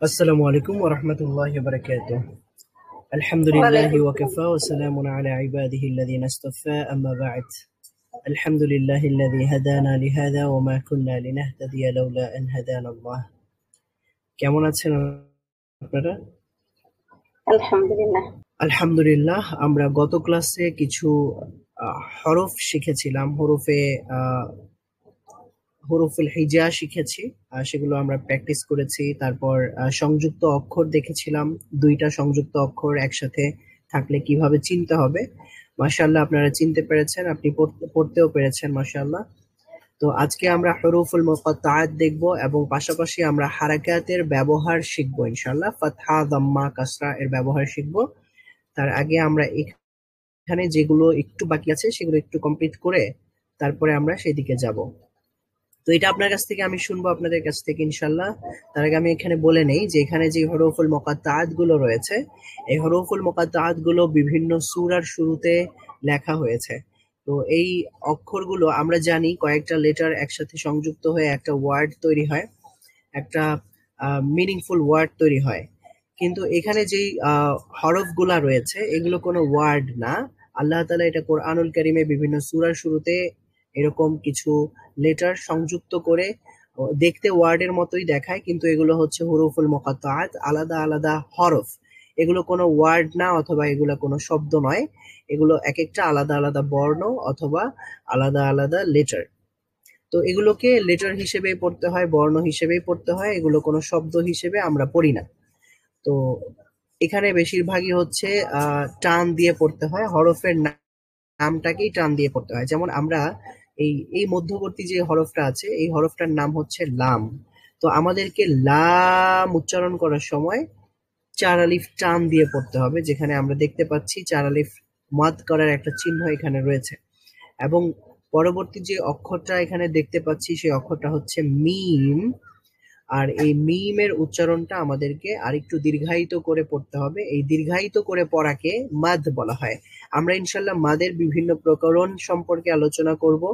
السلام عليكم ورحمة الله وبركاته. الحمد لله ওয়ালাইকুম সালাম। وكفى وسلام على عباده الذين اصطفى أما بعد. الحمد لله الذي هدانا لهذا وما كنا لنهتدي لولا أن هدانا الله. কেমন আছেন আপনারা? আলহামদুলিল্লাহ। আলহামদুলিল্লাহ। আমরা গত ক্লাসে কিছু হরফ শিখেছিলাম, হুরুফুল হিজা শিখেছি। সেগুলো আমরা প্র্যাকটিস করেছি। তারপর সংযুক্ত অক্ষর দেখেছিলাম, দুইটা সংযুক্ত অক্ষর একসাথে থাকলে কিভাবে চিনতে হবে। মাশাআল্লাহ, আপনারা চিনতে পেরেছেন, আপনি পড়তেও পেরেছেন মাশাআল্লাহ। তো আজকে আমরা হুরুফুল মুকাত্তাআত দেখব এবং পাশাপাশি আমরা হারাকাতের ব্যবহার শিখবো ইনশাআল্লাহ। ফাতহা, দাম্মা, কাসরা এর ব্যবহার শিখবো। তার আগে আমরা এখানে যেগুলো একটু বাকি আছে সেগুলো একটু কমপ্লিট করে তারপরে আমরা সেদিকে যাব। তো এটা আপনার কাছ থেকে আমি শুনবো, আপনাদের কাছ থেকে ইনশাল্লাহ। তার আগে আমি এখানে বলে নেই যে এখানে যে হরফুল মুকাত্তাআত গুলো রয়েছে, এই হরফুল মুকাত্তাআত গুলো বিভিন্ন সূরার শুরুতে লেখা হয়েছে। তো এই অক্ষরগুলো আমরা জানি কয়েকটা লেটার একসাথে সংযুক্ত হয়ে একটা ওয়ার্ড তৈরি হয়, একটা মিনিংফুল ওয়ার্ড তৈরি হয়। কিন্তু এখানে যেই হরফগুলা রয়েছে এগুলো কোনো ওয়ার্ড না। আল্লাহ তাআলা এটা কোরআনুল কারীমে বিভিন্ন সূরার শুরুতে এরকম কিছু লেটার সংযুক্ত করে দেখতে ওয়ার্ডের মতোই দেখায়, কিন্তু এগুলো হচ্ছে হুরুফুল মুকাত্তাআত, আলাদা আলাদা হরফ। এগুলো কোনো ওয়ার্ড না অথবা এগুলো কোনো শব্দ নয়। এগুলো একেকটা আলাদা আলাদা বর্ণ অথবা আলাদা আলাদা লেটার। তো এগুলোকে লেটার হিসেবেই পড়তে হয়, বর্ণ হিসেবেই পড়তে হয়, এগুলো কোনো শব্দ হিসেবে আমরা পড়ি না। তো এখানে বেশিরভাগই হচ্ছে টান দিয়ে পড়তে হয়, হরফের নামটাকেই টান দিয়ে পড়তে হয়। যেমন আমরা এই এই মধ্যবর্তী যে হরফটা আছে এই হরফটার নাম হচ্ছে লাম। তো আমাদেরকে লাম উচ্চারণ করার সময় ৪ আলিফ টান দিয়ে পড়তে হবে, যেখানে আমরা দেখতে পাচ্ছি ৪ আলিফ মাদ করার একটা চিহ্ন এখানে রয়েছে। এবং পরবর্তী যে অক্ষরটা এখানে দেখতে পাচ্ছি সেই অক্ষরটা হচ্ছে মিম। আর এই মিমের উচ্চারণটা আমাদেরকে আরেকটু দীর্ঘায়িত করে পড়তে হবে। এই দীর্ঘায়িত করে পড়াকে মাদ বলা হয়। আমরা ইনশাল্লাহ মাদের বিভিন্ন প্রকরণ সম্পর্কে আলোচনা করব।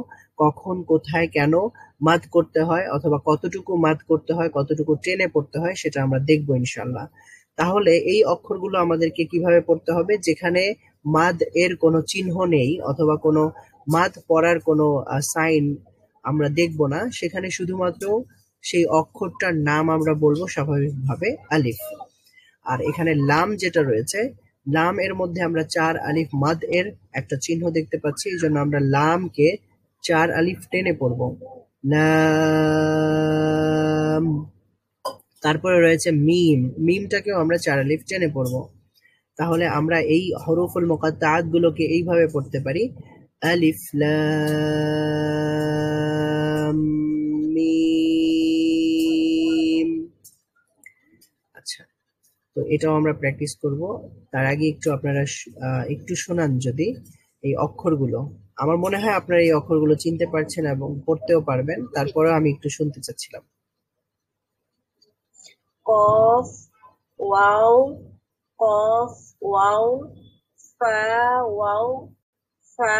কখন, কোথায়, কেন মাদ করতে হয় অথবা কতটুকু মাদ করতে হয়, কতটুকু টেনে পড়তে হয় সেটা আমরা দেখব ইনশাল্লাহ। তাহলে এই অক্ষরগুলো আমাদেরকে কিভাবে পড়তে হবে? যেখানে মাদ এর কোনো চিহ্ন নেই অথবা কোনো মাদ পড়ার কোনো সাইন আমরা দেখব না, সেখানে শুধুমাত্র সেই অক্ষরটার নাম আমরা বলবো স্বাভাবিকভাবে আলিফ। আর এখানে লাম যেটা রয়েছে, লাম এর মধ্যে আমরা ৪ আলিফ মাদ এর একটা চিহ্ন দেখতে পাচ্ছি, এই জন্য আমরা লামকে ৪ আলিফ টেনে পড়বো। লাম। তারপরে রয়েছে মিম, মিমটাকেও আমরা ৪ আলিফ টেনে পড়বো। তাহলে আমরা এই হরফুল মুকাত্তাআত গুলোকে এইভাবে পড়তে পারি: আলিফ লাম মিম। আচ্ছা, তো এটাও আমরা প্র্যাকটিস করব। তার আগে একটু আপনারা একটু শোনান যদি এই অক্ষরগুলো। আমার মনে হয় আপনারা এই অক্ষরগুলো চিনতে পারছেন এবং পড়তেও পারবেন, তারপরেও আমি একটু শুনতে চাচ্ছিলাম। কফ, ওয়াও, কফ, ওয়াও, ফা, ওয়াও, ফা,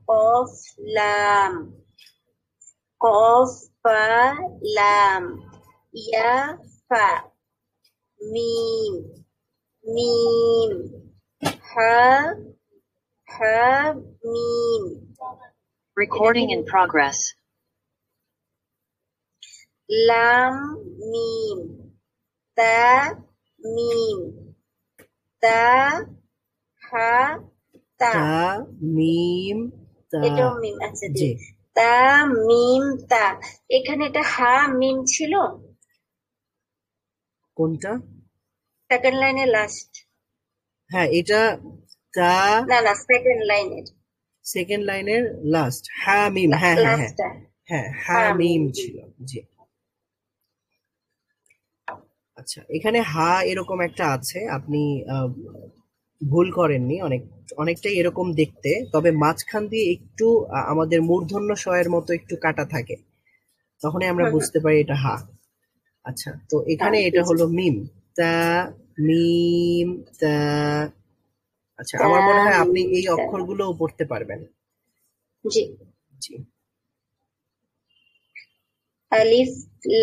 কফ, লাম, কফ, ফা, লাম, ইয়া, ফা, মিম, মিম, হা, হা, মিম। Recording in progress. লাম, মিম, তা, মিম, তা, হা, তা, তা, মিম, তা। এটাও মিম। আচ্ছা, জি। তা, মিম, তা। এখানে এটা হা মিম ছিল, কোনটা? সেকেন্ড লাইনের লাস্ট। হ্যাঁ, এটা তা না, সেকেন্ড লাইনের সেকেন্ড লাইনের লাস্ট। হা মিম, হ্যাঁ হ্যাঁ হ্যাঁ লাস্টটা হ্যাঁ, হা হা মিম মিম। ছিল। জি। আচ্ছা, এখানে হা এরকম একটা আছে, আপনি ভুল করেননি। অনেকটাই এরকম দেখতে, তবে মাঝখান দিয়ে একটু আমাদের মূর্ধন্য ষ এর মতো একটু কাটা থাকে, তখনই আমরা বুঝতে পারি এটা হা। আচ্ছা, তো এখানে এটা হলো মিম। তা, মিম, তা। আচ্ছা, আমার মনে হয় আপনি এই অক্ষরগুলোও পড়তে পারবেন। জি। জি। আলিফ,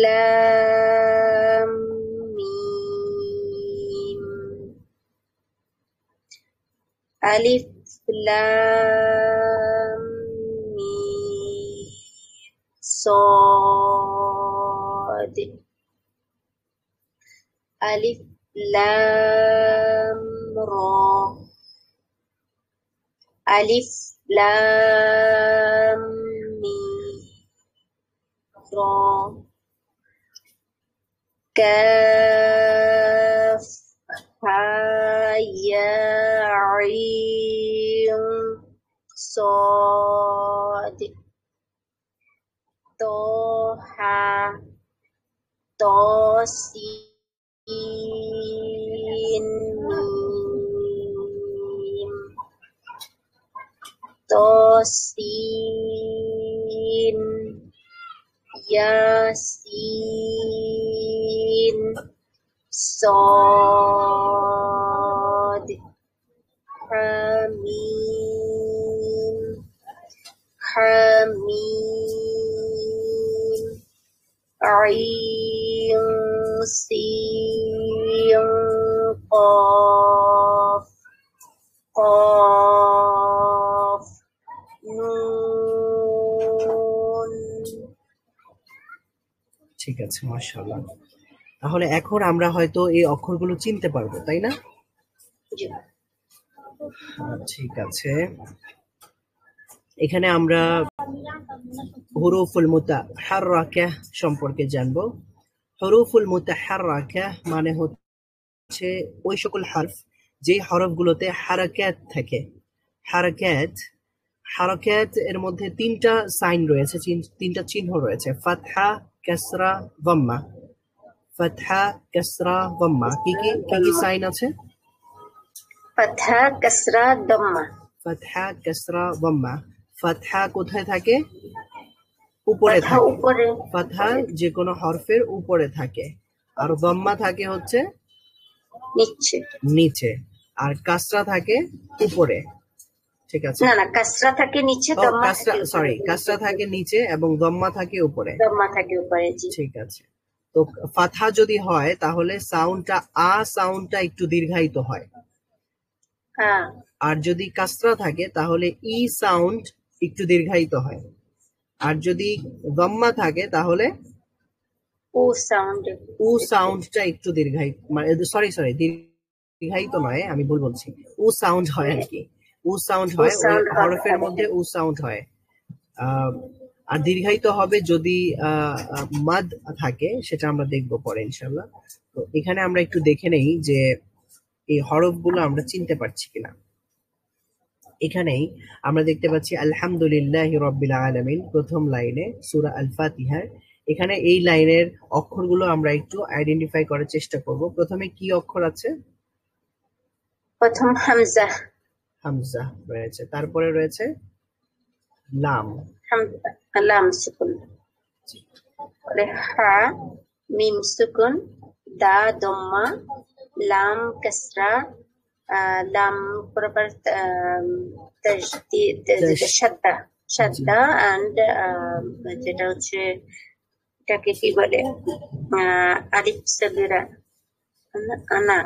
লাম, মিম, আলিফ লাম মিম صاد ألف لام را ألف لام ميم را كاف ها يا عين صاد طه طاسين ميم طاسين ياسين صاد حميم حميم عين سين قاف قاف نون ঠিক আছে, মাশাআল্লাহ। তাহলে এখন আমরা হয়তো এই অক্ষরগুলো চিনতে পারবো, তাই না? জি। ঠিক আছে, এখানে আমরা হুরুফুল মুতাহাররাকা সম্পর্কে জানবো। হুরুফুল মুতাহাররাকা মানে হচ্ছে ওই সকল হরফ যে হরফগুলোতে হারাকাত থাকে। হারাকাত হারাকাত এর মধ্যে তিনটা সাইন রয়েছে, তিনটা চিহ্ন রয়েছে, ফাতহা, কাসরা, যাম্মা। ফাতহা, কাসরা, যাম্মা। কি কি সাইন আছে? ফাতহা, কাসরা, দাম্মা। ফাতহা, কাসরা, যাম্মা। ফাতহা কোথায় থাকে? উপরে ফাতহা থাকে। উপরে। ফাতহা যে কোনো হরফের উপরে থাকে, আর যাম্মা থাকে হচ্ছে নিচে। নিচে, আর কাসরা থাকে উপরে। ঠিক আছে, না কাসরা থাকে নিচে, দাম্মা থাকে উপরে। সরি, কাসরা থাকে নিচে এবং যাম্মা থাকে উপরে। দাম্মা থাকে উপরে, জি। ঠিক আছে, তো ফাতহা যদি হয় তাহলে সাউন্ডটা সাউন্ডটা একটু দীর্ঘায়িত হয়। হ্যাঁ। আর যদি কাসরা থাকে তাহলে ই সাউন্ড একটু দীর্ঘায়িত হয়। আর যদি যাম্মা থাকে তাহলে উ সাউন্ডটা একটু দীর্ঘায়িত, মানে সরি দীর্ঘায়িত নয়, আমি ভুল বলছি, উ সাউন্ড হয় আর কি। উ সাউন্ড হয়, ওই হরফের মধ্যে উ সাউন্ড হয়। আর দীর্ঘায়িত হবে যদি মাদ থাকে, সেটা আমরা দেখবো পরে ইনশাআল্লাহ। তো এখানে আমরা একটু দেখে নেই যে এই হরফগুলো আমরা চিনতে পারছি কিনা। এখানেই আমরা দেখতে পাচ্ছি আলহামদুলিল্লাহি রাব্বিল আলামিন, প্রথম লাইনে সূরা আল ফাতিহার। এখানে এই লাইনের অক্ষরগুলো আমরা একটু আইডেন্টিফাই করার চেষ্টা করব। প্রথমে কি অক্ষর আছে? প্রথম হামজা। হামজা রয়েছে, তারপরে রয়েছে লাম। হামজা, লাম সুকুন। পরে হা, মিম সুকুন, দা দম্মা, লাম কাসরা, লাম প্রপার তাজদীদ, শাদ্দা এন্ড যেটা হচ্ছে এটাকে কি বলে, আলিফ সাগীরা, না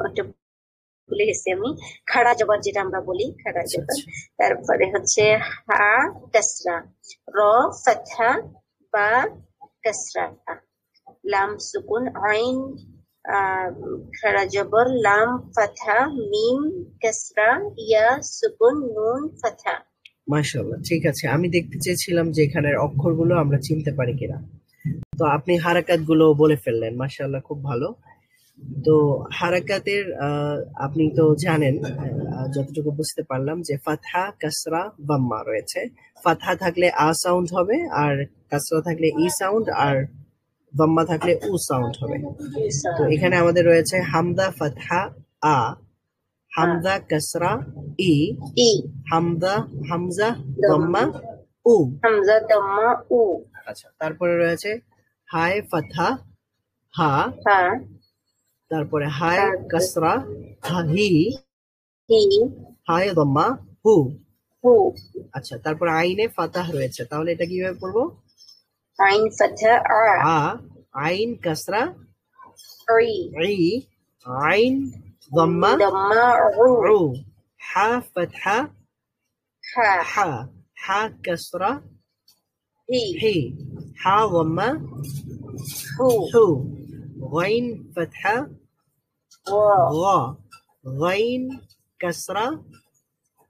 ওটা ভুলে গেছি আমি, খাড়া জবর যেটা আমরা বলি, খাড়া জবর। তারপরে হচ্ছে হা কাসরা, র ফাতহা, বা কাসরা, লাম সুকুন, আইন খাড়া জবর, লাম ফাতহা, মিম কাসরা, ইয়া সুকুন, নুন ফাতহা। মাশাআল্লাহ, ঠিক আছে। আমি দেখতে চেয়েছিলাম যে এখানের অক্ষরগুলো আমরা চিনতে পারি কিনা। তো আপনি হারাকাত গুলো বলে ফেললেন, মাশাআল্লাহ, খুব ভালো। তো হারাকাতের আপনি তো জানেন, যতটুকু বুঝতে পারলাম যে ফাতহা, কাসরা, যাম্মা রয়েছে। ফাতহা থাকলে আ সাউন্ড হবে, আর কাসরা থাকলে ই সাউন্ড, আর যাম্মা থাকলে উ সাউন্ড হবে। তো এখানে আমাদের রয়েছে হামদা, ফাতহা, আ, হামজা, কাসরা, ই, হামজা, যাম্মা, উ। হামজা, দাম্মা, উ। আচ্ছা, তারপরে রয়েছে হায়, ফাতহা, হা, তারপরে হায়, কাসরা, হি, হায়, যাম্মা, হু। আচ্ছা, তারপরে আইনে ফাতাহ রয়েছে, তাহলে এটা কিভাবে পড়বো? আইন ফাতহা, আ, আইন কাসরা, ই, ই, আইন যাম্মা, উ। حا فتحة حا حا حا كسرة هي هي حا ضمة هو حو غين فتحة و غا غين كسرة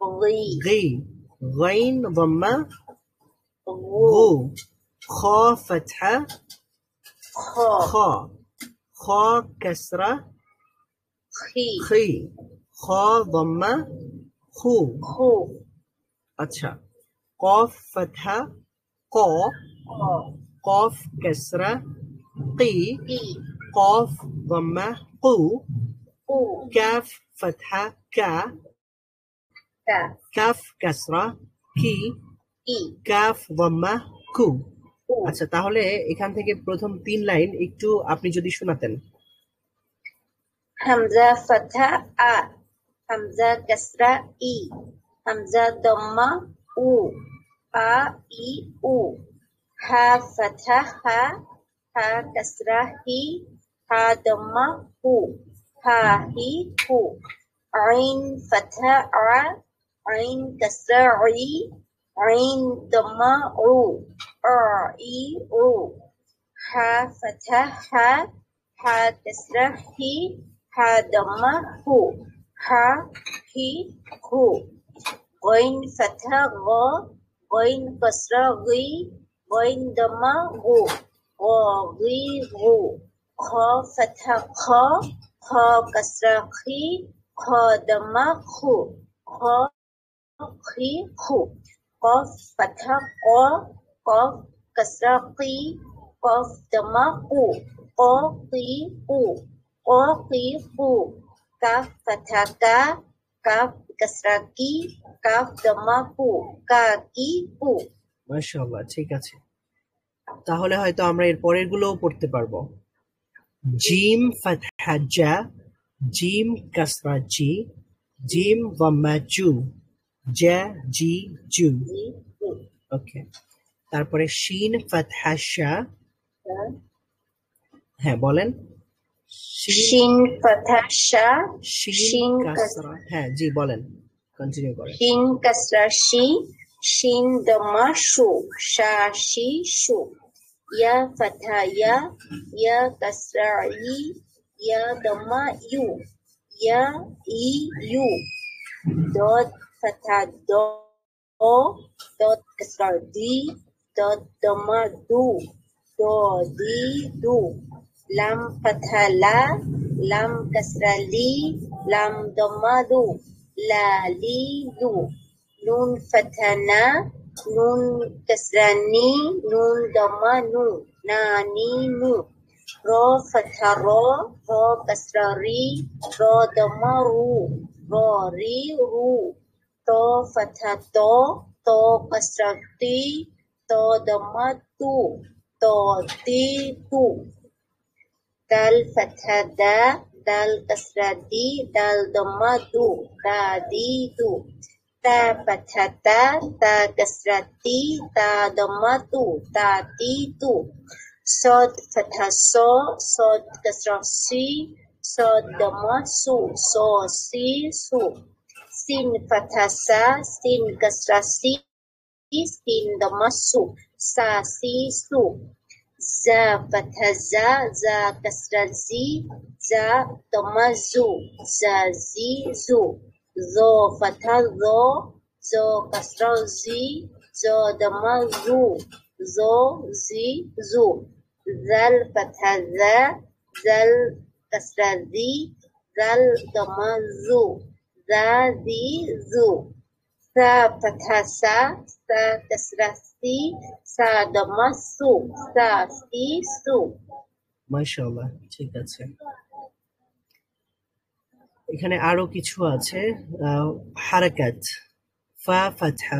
غي غي غين ضمة غو غو خا فتحة خا خا خا كسرة خي خي خا ضمة خو خو अच्छा قاف فتحة قا قا قاف كسرة قي قي قاف ضمة قو قو كاف فتحة كا تا كاف كسرة কি ই কাফ দম্মা কু কু আচ্ছা তাহলে এখান থেকে প্রথম 3 লাইন একটু আপনি যদি শোনাতেন হামজা ফাথা আ হামজা কাসরা ই হামজা দম্মা উ আ ই উ হা ফাথা হা হা কাসরা হি হা দম্মা হু হা হি হু আইন ফাথা আ আইন কাসরা ই আইন দম্মা উ আ ই উ হা ফাথা হা হা কাসরা হি হা দম্মা হু হা হি হু গইন ফাথা গ গইন কাসরা গি গইন দম্মা গু গ গি গু খ ফাথা খ খ কাসরা খি খ দম্মা খু খ খি খু কফ ফাথা ক কফ কাসরা কি কফ দম্মা কু ক কি কু ক কি কু কাফ ফাথা কা কাফ কাসরা কি কাফ দম্মা কু কা কি কু মাশাআল্লাহ ঠিক আছে তাহলে হয়তো আমরা এর পরের গুলোও পড়তে পারবো জিম ফাতহা জা জিম কাসরা জি জিম ওয়াম্মা জু জা জি জু জি কু ওকে তারপরে শিন ফাতহা শা হ্যাঁ বলেন শিন শিন ফাথা শা শিন শিন কাসরা হ্যাঁ জি বলেন কন্টিনিউ করেন শিন কাসরা শি শিন দম্মা শু শা শি শু ইয়া ফাথা ইয়া কাসরা ই ইয়া দম্মা ইউ ইয়া ই ইউ দদ ফাথা দ দদ কাসরা দি দদ দম্মা দু দ দি দু লাম ফাথা লাম কাসরা লি লাম দম্মা দু লা লি দু নুন ফাথা না নুন কাসরা নি নুন দম্মা নু না নি নু র ফাথা র কাসরা রি র দম্মা রু র রি রু ত ফাথা ত কাসরা তি ত দম্মা তু ত তি তু দাল ফাথা দাল কাসরা দি দাল দম্মা দু দা দি দু তা ফাথা তা কাসরা তি তা দম্মা তু তা তি তু সদ ফাথা সদ কাসরা সি সদ দম্মা সু সো সি সু সিন ফাথা সা সিন কাসরা সি সিন দম্মা সু সা সি সু za fatha za kasra zi za dhamma zu za zi zu zo fatha zo kasra zi zo dhamma zu zo zi zu zal fatha zal kasra zi zal dhamma zu za zi zu sa fatha sa kasra si sa dhamma su sa si su মাশাআল্লাহ ঠিক আছে এখানে আরো কিছু আছে হারাকাত ফা ফাতহা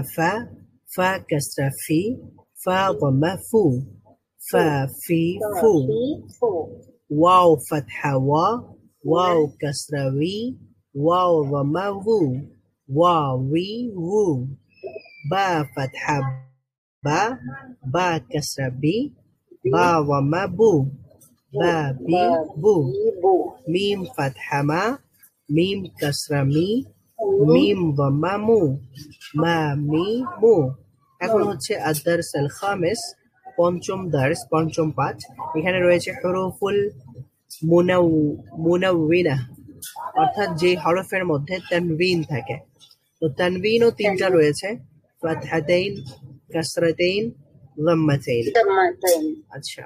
ফা কাসরা ফি ফা দম্মা ফু ফা ফি ফু fi fu ওয়াও ফাতহা ওয়াও কাসরা উই ওয়াও দম্মা ওউ ওয়াও উই ওউ বা ফাতহা বা কাসরা বি বা দম্মা বু বা বি বু bu মিম ফাতহা মা মিম কাসরা মি মিম দম্মা মু, মা মি মু। এখন হচ্ছে আদ-দারস আল খামিস, পঞ্চম দার্স, পঞ্চম পাঠ। এখানে রয়েছে হুরুফুল মুনাউইনা, অর্থাৎ যে হরফের মধ্যে তানবিন থাকে। তো তানবিনও তিনটা রয়েছে, ফাতহাতাইন, কাসরাতাইন, যাম্মাতাইন। আচ্ছা,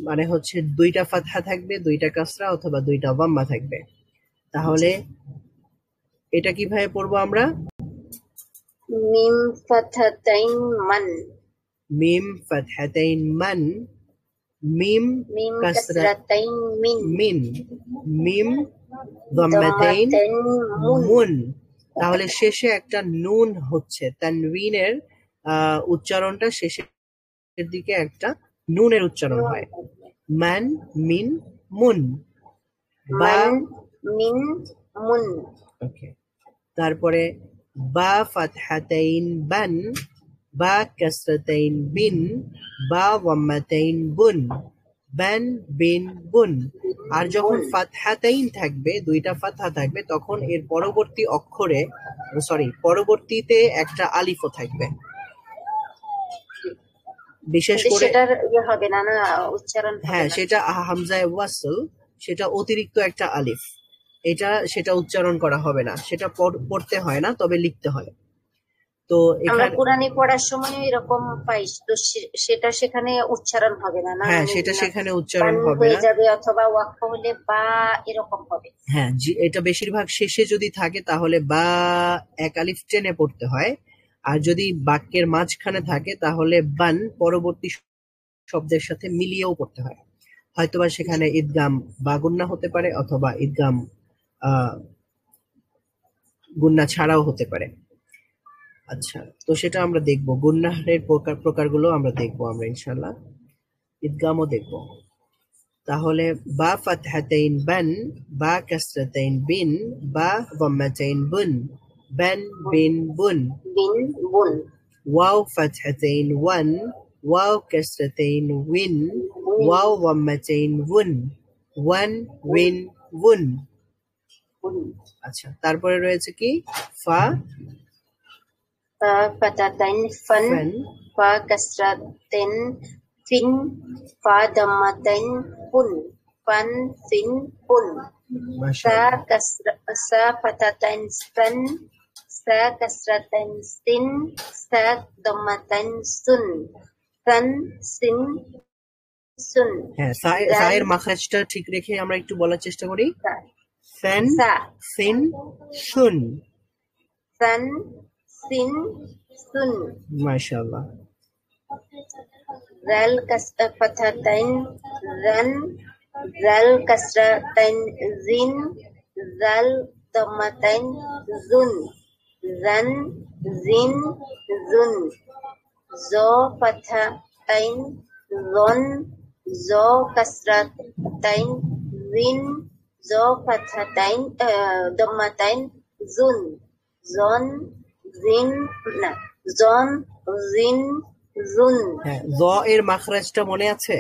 মানে হচ্ছে দুইটা ফাতহা থাকবে, দুইটা কাসরা অথবা দুইটা যাম্মা থাকবে। তাহলে এটা কিভাবে পড়বো আমরা? মিম ফাতহাতাইন মান, মিম ফাতহাতাইন মান, মিম মিম কাসরা কাসরাতাইন মিন, মিন, মিম যাম্মাতাইন দাম্মাতাইন মুন। মুন। তাহলে শেষে একটা নুন হচ্ছে, তানবিনের উচ্চারণটা শেষের দিকে একটা নুনের উচ্চারণ হয়। মান মিন মুন, বা মান মিন মুন, ওকে। তারপরে বা ফাতহাতাইন বান, বা কাসরাতাইন বিন, বা যাম্মাতাইন বুন, বান বিন বুন। আর যখন ফাতহাতাইন থাকবে, দুইটা ফাতহা থাকবে, তখন এর পরবর্তী অক্ষরে পরবর্তীতে একটা আলিফও থাকবে। বিশেষ কিন্তু করে সেটার হবে না, না উচ্চারণ হবে হ্যাঁ, না। সেটা হামজায়ে ওয়াসল, সেটা অতিরিক্ত একটা আলিফ, সেটা উচ্চারণ করা হবে না, সেটা পড়তে হয় না, তবে লিখতে হয়। তো আমরা এখানে কোরআনে পড়ার সময় এরকম পাই, তো সেটা সেখানে উচ্চারণ হবে না, না হ্যাঁ, মানে সেটা না, সেখানে বান উচ্চারণ হবে হয়ে না। যাবে, অথবা ওয়াক্ফ হলে বা এরকম হবে। হ্যাঁ, এটা বেশিরভাগ শেষে যদি থাকে তাহলে বা এক আলিফ টেনে পড়তে হয়, আর যদি বাক্যের মাঝখানে থাকে তাহলে বান পরবর্তী শব্দের সাথে মিলিয়েও পড়তে হয়। হয়তোবা সেখানে ঈদগাম বা গুন্না হতে পারে, অথবা ঈদগাম গুন্না ছাড়াও হতে পারে। আচ্ছা, তো সেটা আমরা দেখবো, গুন্নাহের প্রকারগুলো আমরা দেখবো আমরা ইনশাল্লাহ, ঈদগামও দেখবো। তাহলে বা ফাতহাতাইন বান, বা কাসরাতাইন বিন, বা যাম্মাতাইন বুন, বান বিন বুন। বিন বুন, ওয়াও ফাতহাতাইন ওয়ান, ওয়াও কাসরাতাইন উইন, ওয়াও যাম্মাতাইন ওয়ান, ওয়ান উইন ওয়ান। আচ্ছা, তারপরে রয়েছে কি ফা ফাতাতাইন ফান, ফান, ফা কাসরাতাইন ফিন, ফা দাম্মাতাইন ফুন, ফান ফিন ফুন। মাশাআল্লাহ। সা ফাতাতাইন সান, সা কাসরাতাইন সিন, সা দাম্মাতাইন সুন, সান সিন সুন। হ্যাঁ, সায়ের মাখরাজটা ঠিক রেখে আমরা একটু বলার চেষ্টা করি। ফান সা, সিন শুন। সান সিন সুন। মাশাআল্লাহ। জাল ফাতাতাইন জান, জাল কাসরাতাইন জিন, জাল দাম্মাতাইন জুন, জান জিন জুন। জ ফাতাতাইন জন, জ কাসরাতাইন জিন, জ ফাতাতাইন দাম্মাতাইন জুন, জন জিন, না জন জিন জুন। হ্যাঁ, জ এর মাখরাজটা মনে আছে?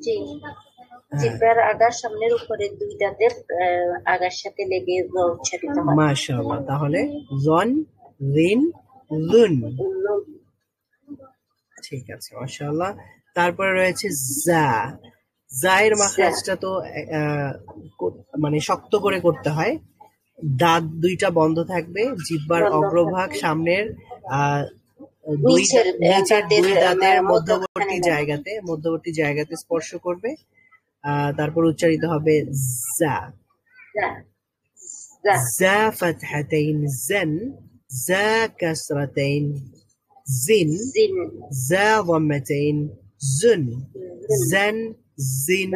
জি, জিহ্বার আগার সামনের উপরে দুই দাঁতের আগার সাথে লেগে জ উচ্চারিত হয়। মাশাআল্লাহ। তাহলে জন জিন জুন। ঠিক আছে, মাশাআল্লাহ। তারপরে রয়েছে জা। জায়ের মাখরাজটা তো মানে শক্ত করে করতে হয়, দাঁত দুইটা বন্ধ থাকবে, জিহ্বার অগ্রভাগ সামনের নিচের দুই দাঁতের মধ্যবর্তী জায়গাতে স্পর্শ করবে, তারপর উচ্চারিত হবে জা। জা ফাতহাতাইন জান, জা কাসরাতাইন জিন, জা যাম্মাতাইন জুন, জান জিন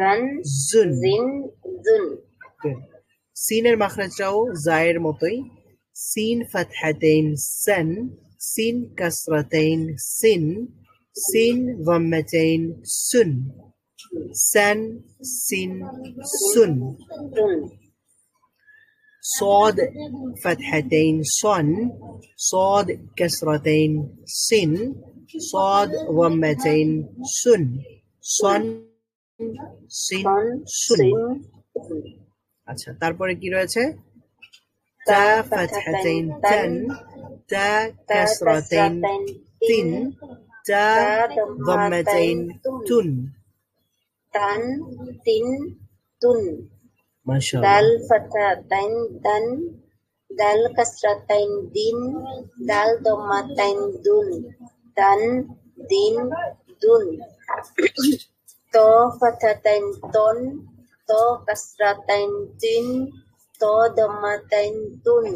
জুন। সিনের মাখরাজটাও জায়ের মতোই, সিন ফাতহাতাইন সান, সিন কাসরাতাইন সিন, সিন যাম্মাতাইন সুন, সান সিন সুন। صاد فتحتين صن، صاد كسرتين سن، صاد ضمتين سن، صن সিন সুন। আচ্ছা, তারপরে কি রয়েছে? تا فتحتين تن تا كسرتين تن تا ضمتين تن tan tin tun ما شاء dal الله fathatain dan dal kasratain din dal dhammatain dun dan din dun to fathatain ton to kasratain tin to dhammatain tun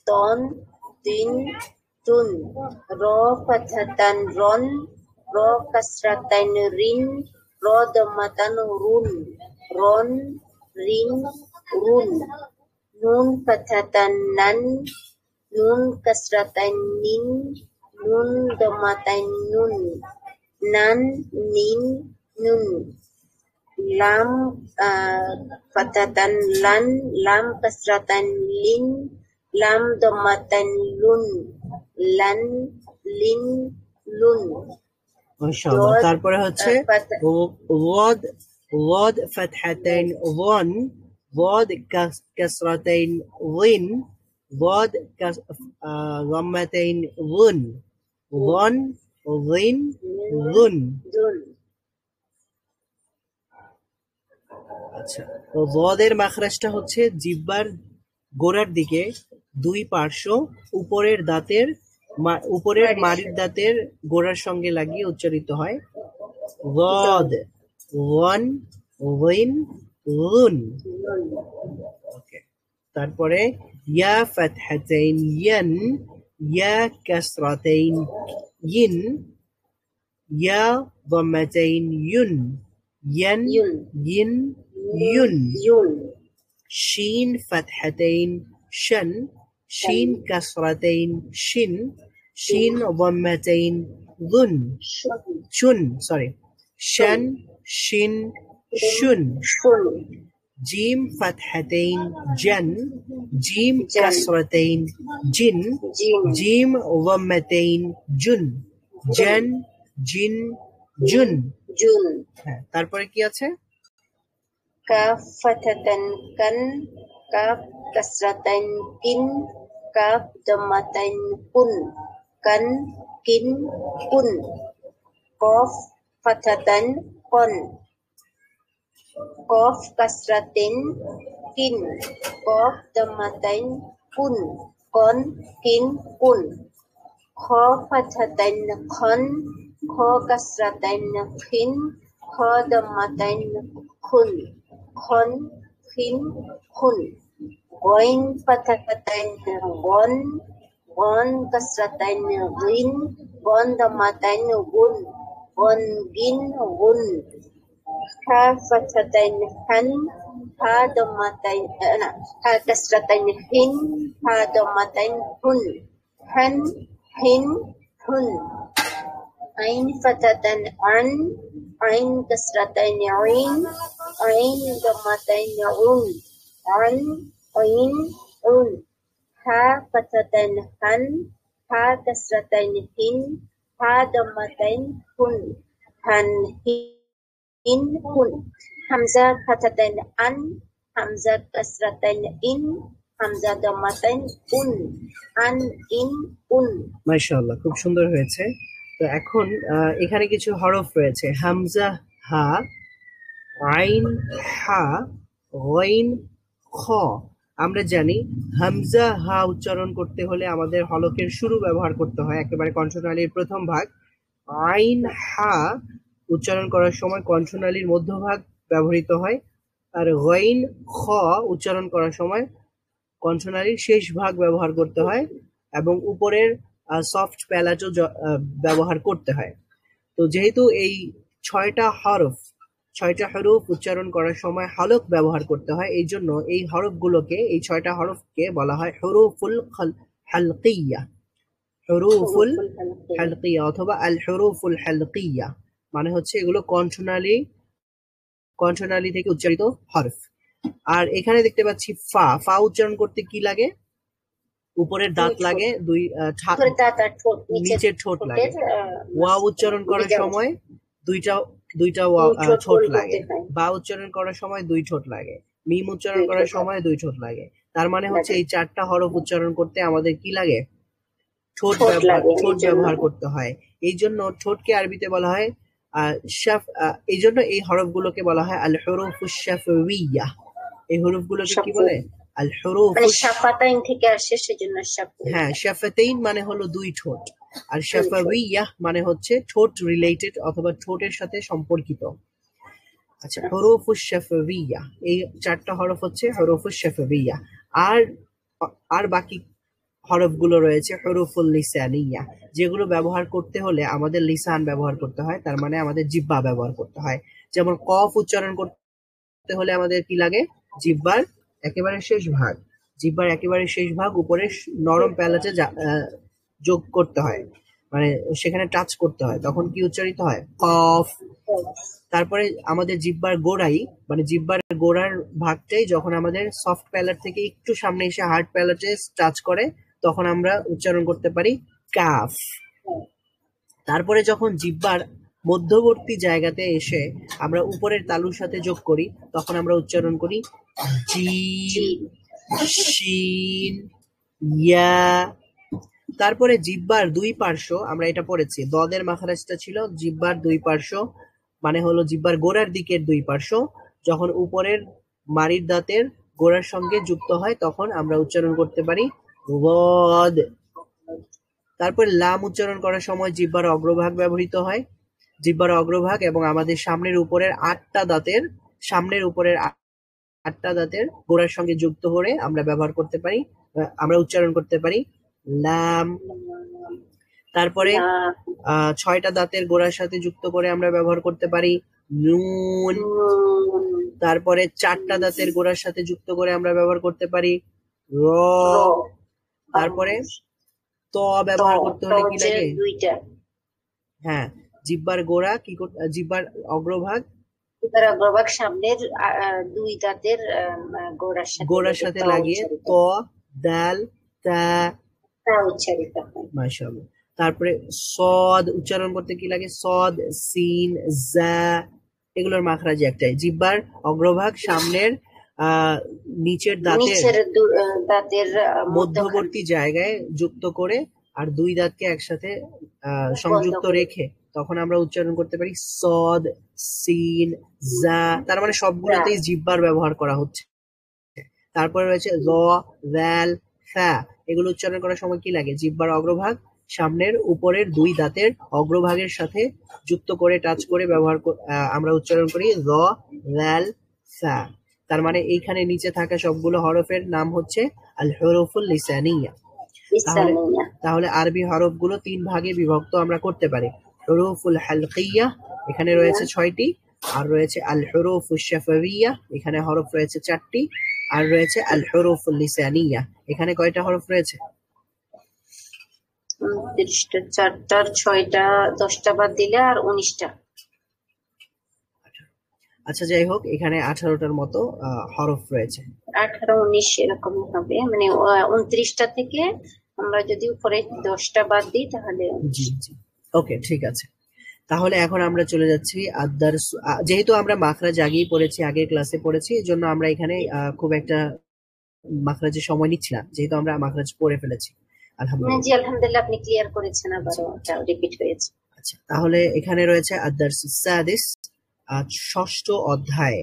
ton tin tun ro fathatan ron ro kasratain rin ro dhammatan run ron rin run nun fathatan nan nun kasratain nin nun dhammatain nun nan nin nun lam fathatan lan lam kasratain lin lam dhammatain lun lan lin lun মাশাআল্লাহ তারপরে হচ্ছে ওয়াদ ওয়াদ ফাতহাতাইন ওয়ান ওয়াদ কাসরাতাইন ওয়ান ওয়াদ গাম্মাতাইন ওয়ান ওয়ান ওয়ান ওয়ান dun আচ্ছা তো ওয়াদের মাখরাজটা হচ্ছে জিহ্বার গোড়ার দিকে দুই পার্শ্ব উপরের দাঁতের উপরের মাড়ির দাঁতের গোড়ার সঙ্গে লাগিয়ে উচ্চারিত হয় ওয়াদ ওয়ান ওয়াইন লুন ওকে তারপরে ইয়া ফাতহাতাইন ইয়ান ইয়া কাসরাতাইন ইন ইয়া দাম্মাতাইন ইউন ইয়ান Yun. ইন ইউন yun شين فتحتين شن شين كسرتين شن شين ضمتين ظن شن سوري شن شن شن shun جيم فتحتين جن جيم جن. كسرتين جن jin جيم ضمتين جن جن جن جن jun হ্যাঁ তারপরে কি আছে kaf fathatan kan kaf kasratain kin kaf dhammatain kun kan kin kun qaf fathatan kon qaf kasratin kin qaf dhammatain kun kon kin kun kha fathatain khan kha kasratain khin kha dhammatain kun khon khin khun goin pathatain gon gon kasratain gin gon dhammatain gun gon gin gun ha fathatain han ha dhammatain ha kasratain hin ha dhammatain hun han hin hun ain fathatan an ain kasratain ain ain dhammatain un an ain un ha fathatan han ha kasratain hin ha dhammatain hun han hin hun hamza fathatan an hamza kasratain in hamza dhammatain un an in un মাশাআল্লাহ খুব সুন্দর হয়েছে তো এখন এখানে কিছু হরফ রয়েছে হামজা হা আইন হা গইন খ আমরা জানি হামজা হা উচ্চারণ করতে হলে আমাদের হলকের শুরু ব্যবহার করতে হয় একেবারে কণ্ঠনালীর প্রথম ভাগ আইন হা উচ্চারণ করার সময় কণ্ঠনালীর মধ্যভাগ ব্যবহৃত হয় আর গইন খ উচ্চারণ করার সময় কণ্ঠনালীর শেষ ভাগ ব্যবহার করতে হয় এবং উপরের সফট প্যালাটও ব্যবহার করতে হয় তো যেহেতু এই ছয়টা হরফ উচ্চারণ করার সময় হলক ব্যবহার করতে হয় এই জন্য এই হরফগুলোকে এই ছয়টা হরফকে বলা হয় হুরুফুল হালকিয়া হুরুফুল হালকিয়া অথবা আল হুরুফুল হালকিয়া মানে হচ্ছে এগুলো কণ্ঠনালী থেকে উচ্চারিত হরফ আর এখানে দেখতে পাচ্ছি ফা ফা উচ্চারণ করতে কি লাগে উপরের দাঁত লাগে দুই নিচের ঠোঁট লাগে ওয়া উচ্চারণ করার সময় দুইটা ঠোঁট লাগে বা উচ্চারণ করার সময় দুই ঠোঁট লাগে মিম উচ্চারণ করার সময় দুই ঠোঁট লাগে তার মানে হচ্ছে এই 4টা হরফ উচ্চারণ করতে আমাদের কি লাগে? ঠোঁট ঠোঁট লাগে, ঠোঁট এই জন্য। ব্যবহার করতে হয়। এই জন্য ঠোঁটকে আরবিতে বলা হয় এই জন্য এই হরফগুলোকে বলা হয় আল হুরুফুশ শাফাওয়িয়া। এই হরফগুলোকে কি বলে? আল মানে হুরুফুশ। শাফাতাইন থেকে আসে, সেজন্য হ্যাঁ, শাফাতাইন মানে হলো দুই ঠোঁট, আর শাফাওয়িয়া মানে হচ্ছে ঠোঁট রিলেটেড অথবা ঠোঁটের সাথে সম্পর্কিত। আচ্ছা, হুরুফুশ শাফাওয়িয়া, এই 4টা হরফ হচ্ছে হুরুফুশ শাফাওয়িয়া। আর আর বাকি হরফগুলো রয়েছে হুরুফুল লিসানিয়া, যেগুলো ব্যবহার করতে হলে আমাদের লিসান ব্যবহার করতে হয়, তার মানে আমাদের জিহ্বা ব্যবহার করতে হয়। যেমন কফ উচ্চারণ করতে হলে আমাদের কি লাগে? জিহ্বার একেবারে শেষ ভাগ, জিহ্বার একেবারে শেষ ভাগ উপরে নরম প্যালেটে যোগ করতে হয়, মানে সেখানে টাচ করতে হয়, তখন কি উচ্চারিত হয়? কফ। তারপরে আমাদের জিহ্বার গোড়াই, মানে জিহ্বার গোড়ার ভাগটাই যখন আমাদের সফট প্যালেট থেকে একটু সামনে এসে হার্ড প্যালেটে টাচ করে, তখন আমরা উচ্চারণ করতে পারি কাফ। তারপরে যখন জিহ্বার মধ্যবর্তী জায়গাতে এসে আমরা উপরের তালুর সাথে যোগ করি, তখন আমরা উচ্চারণ করি জিম, শিন, ইয়া। তারপরে জিহ্বার দুই পার্শ্ব, আমরা এটা পড়েছি, দদের মাখারাজটা ছিল জিহ্বার দুই পার্শ্ব, মানে হলো জিহ্বার গোড়ার দিকের দুই পার্শ্ব যখন উপরের মাড়ির দাঁতের গোড়ার সঙ্গে যুক্ত হয়, তখন আমরা উচ্চারণ করতে পারি ওয়াদ। তারপর লাম উচ্চারণ করার সময় জিহ্বার অগ্রভাগ ব্যবহৃত হয়। জিহ্বার অগ্রভাগ এবং আমাদের সামনের উপরের 8টা দাঁতের গোড়ার সঙ্গে যুক্ত করে আমরা ব্যবহার করতে পারি, আমরা উচ্চারণ করতে পারি লাম। তারপরে 6টা দাঁতের গোড়ার সাথে যুক্ত করে আমরা ব্যবহার করতে পারি নুন। তারপরে 4টা দাঁতের গোড়ার সাথে যুক্ত করে আমরা ব্যবহার করতে পারি র। তারপরে ত ব্যবহার করতে হলে কি লাগে? দুইটা। হ্যাঁ, জিহ্বার গোড়া কি জিহ্বার অগ্রভাগ অগ্রভাগ সামনের দুই দাঁতের গোড়ার সাথে লাগিয়ে ত, দাল, তা উচ্চারিত হয়। মাশাআল্লাহ। তারপরে সদ উচ্চারণ করতে কি লাগে? সদ, সিন, জা, এগুলোর মাখরাজি একটাই। জিহ্বার অগ্রভাগ সামনের নিচের দাঁতের মধ্যবর্তী জায়গায় যুক্ত করে আর দুই দাঁতকে একসাথে সংযুক্ত রেখে তখন আমরা উচ্চারণ করতে পারি সদ, সিন, জা। তার মানে সবগুলোতেই জিহ্বার ব্যবহার করা হচ্ছে। তারপরে রয়েছে র, দাল, ফা, এগুলো উচ্চারণ করার সময় কি লাগে? জিহ্বার অগ্রভাগ সামনের উপরের দুই দাঁতের অগ্রভাগের সাথে যুক্ত করে টাচ করে আমরা উচ্চারণ করি র, দাল, ফা। তার মানে এইখানে নিচে থাকা সবগুলো হরফের নাম হচ্ছে আল হুরুফুল লিসানিয়া। তাহলে আরবি হরফগুলো 3 ভাগে বিভক্ত আমরা করতে পারি। হুরুফুল হালকিয়া, এখানে রয়েছে 6টি, আর রয়েছে আল হুরুফুশ শাফাওয়িয়া, এখানে হরফ রয়েছে 4টি, আর রয়েছে আল হুরুফুল লিসানিয়া, এখানে কয়টা হরফ রয়েছে? 4টার 6টা, 10টা বাদ দিলে আর 19টা। আচ্ছা, যাই হোক, এখানে 18টার মতো হরফ রয়েছে। 18, 19 এরকম হবে, মানে 29টা থেকে আমরা যদি উপরে 10টা বাদ দিই তাহলে। জি জি, ওকে, ঠিক আছে। তাহলে এখন আমরা চলে যাচ্ছি আদ-দারস। যেহেতু আমরা মাখরাজ আগেই পড়েছি, আগের ক্লাসে পড়েছি, এই জন্য আমরা এখানে খুব একটা মাখরাজের সময় নিচ্ছি না, যেহেতু আমরা মাখরাজ পড়ে ফেলেছি আলহামদুলিল্লাহ। জি, আলহামদুলিল্লাহ, আপনি ক্লিয়ার করেছেন, আবারও রিপিট হয়েছে। আচ্ছা, তাহলে এখানে রয়েছে আদ-দারসুস সাদিস, 6ষ্ঠ অধ্যায়।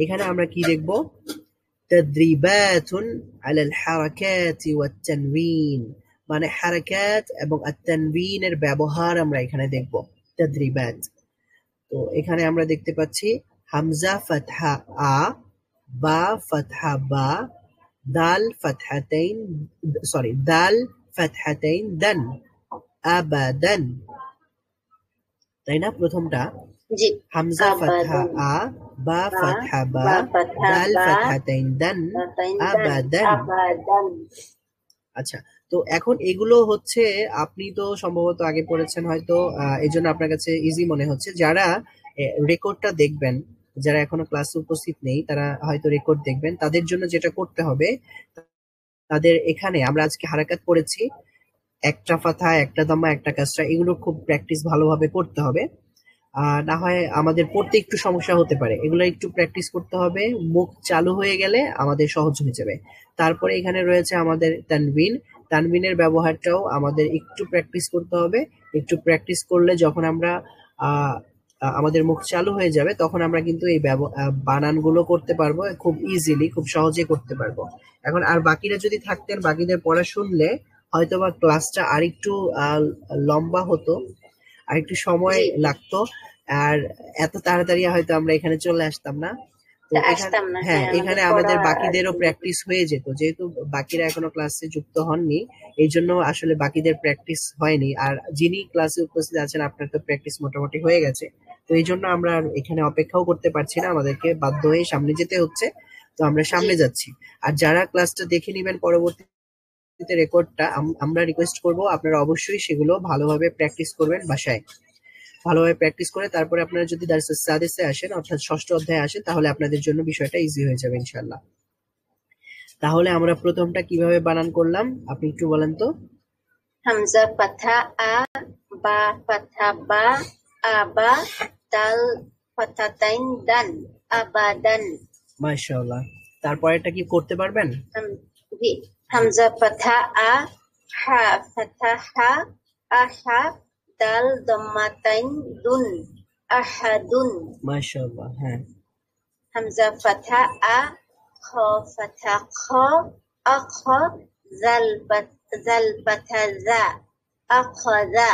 এখানে আমরা কি দেখব? তাদরিবাতুন আলাল হারাকাতি ওয়াত তানওয়িন, মানে হারাকাত এবং আত-তানওয়িনের ব্যবহার আমরা এখানে দেখব। তাদরিবাত। তো এখানে আমরা দেখতে পাচ্ছি হামজা ফাতহা আ, বা ফাতহা বা, দাল ফাতহাতাইন দান, আবাদান, তাই না? প্রথমটা জি, হামজা ফাতহা আ, বা ফাতহা বা, দাল ফাতহাতাইন দান, আবাদান। আচ্ছা, তো এখন এগুলো হচ্ছে, আপনি তো সম্ভবত আগে পড়েছেন হয়তো, এই জন্য আপনার কাছে ইজি মনে হচ্ছে। যারা রেকর্ডটা দেখবেন, যারা এখনো ক্লাসে উপস্থিত নেই, তারা হয়তো রেকর্ড দেখবেন, তাদের জন্য যেটা করতে হবে, তাদের এখানে আমরা আজকে হারাকাত পড়েছি, একটা ফাতহা, একটা দাম্মা, একটা কাসরা, এগুলো খুব প্র্যাকটিস ভালোভাবে করতে হবে। না হয় আমাদের পড়তে একটু সমস্যা হতে পারে, এগুলো একটু প্র্যাকটিস করতে হবে। মুখ চালু হয়ে গেলে আমাদের সহজ হয়ে যাবে। তারপরে এখানে রয়েছে আমাদের তানবিন। তানবিনের ব্যবহারটাও আমাদের একটু প্র্যাকটিস করতে হবে। একটু প্র্যাকটিস করলে যখন আমরা আহ, আমাদের মুখ চালু হয়ে যাবে তখন আমরা কিন্তু এই বানানগুলো করতে পারবো খুব ইজিলি, খুব সহজে করতে পারবো। এখন আর বাকিরা যদি থাকতেন, বাকিদের পড়া শুনলে হয়তোবা ক্লাসটা আরেকটু লম্বা হতো, আরেকটু সময় জি লাগতো, আর এত তাড়াতাড়ি হয়তো আমরা এখানে চলে আসতাম না। তো এখানে, আসতাম না, হ্যাঁ, হ্যাঁ আমাদের এখানে পড়া আমাদের বাকিদেরও প্র্যাকটিস হয়ে যেত, যেহেতু বাকিরা এখনো ক্লাসে যুক্ত হননি। এই জন্য আসলে বাকিদের প্র্যাকটিস হয়নি। আর যিনি ক্লাসে উপস্থিত আছেন আপনার তো প্র্যাকটিস মোটামুটি হয়ে গেছে। তো এই জন্য আমরা আর এখানে অপেক্ষাও করতে পারছি না, আমাদেরকে বাধ্য হয়ে সামনে যেতে হচ্ছে। তো আমরা জি সামনে যাচ্ছি। আর যারা ক্লাসটা দেখে নেবেন পরবর্তীতে রেকর্ডটা, আমরা রিকোয়েস্ট করব আপনারা অবশ্যই সেগুলো ভালোভাবে প্র্যাকটিস করবেন বাসায়। ভালোভাবে প্র্যাকটিস করে তারপরে আপনারা যদি দারসে সাদিসে আসেন, অর্থাৎ ষষ্ঠ অধ্যায়ে আসেন, তাহলে আপনাদের জন্য বিষয়টা ইজি হয়ে যাবে ইনশাআল্লাহ। তাহলে আমরা প্রথমটা কিভাবে বানান করলাম আপনি একটু বলেন তো। হামজা পাথা আ, বা পাথা বা, আবা, দাল পাথাতাইন দান, আবাদান। মাশাআল্লাহ। তারপরেরটা কি করতে পারবেন? জি, হামজা পাথা আ, হা পাথা হা, আহা, দাল দম্মাতাইন দুন, আহাদুন। মাশাআল্লাহ, হ্যাঁ। হামজা পাথা আ, খ পাথা খ, আখ, জাল পাথা জা, আখযা।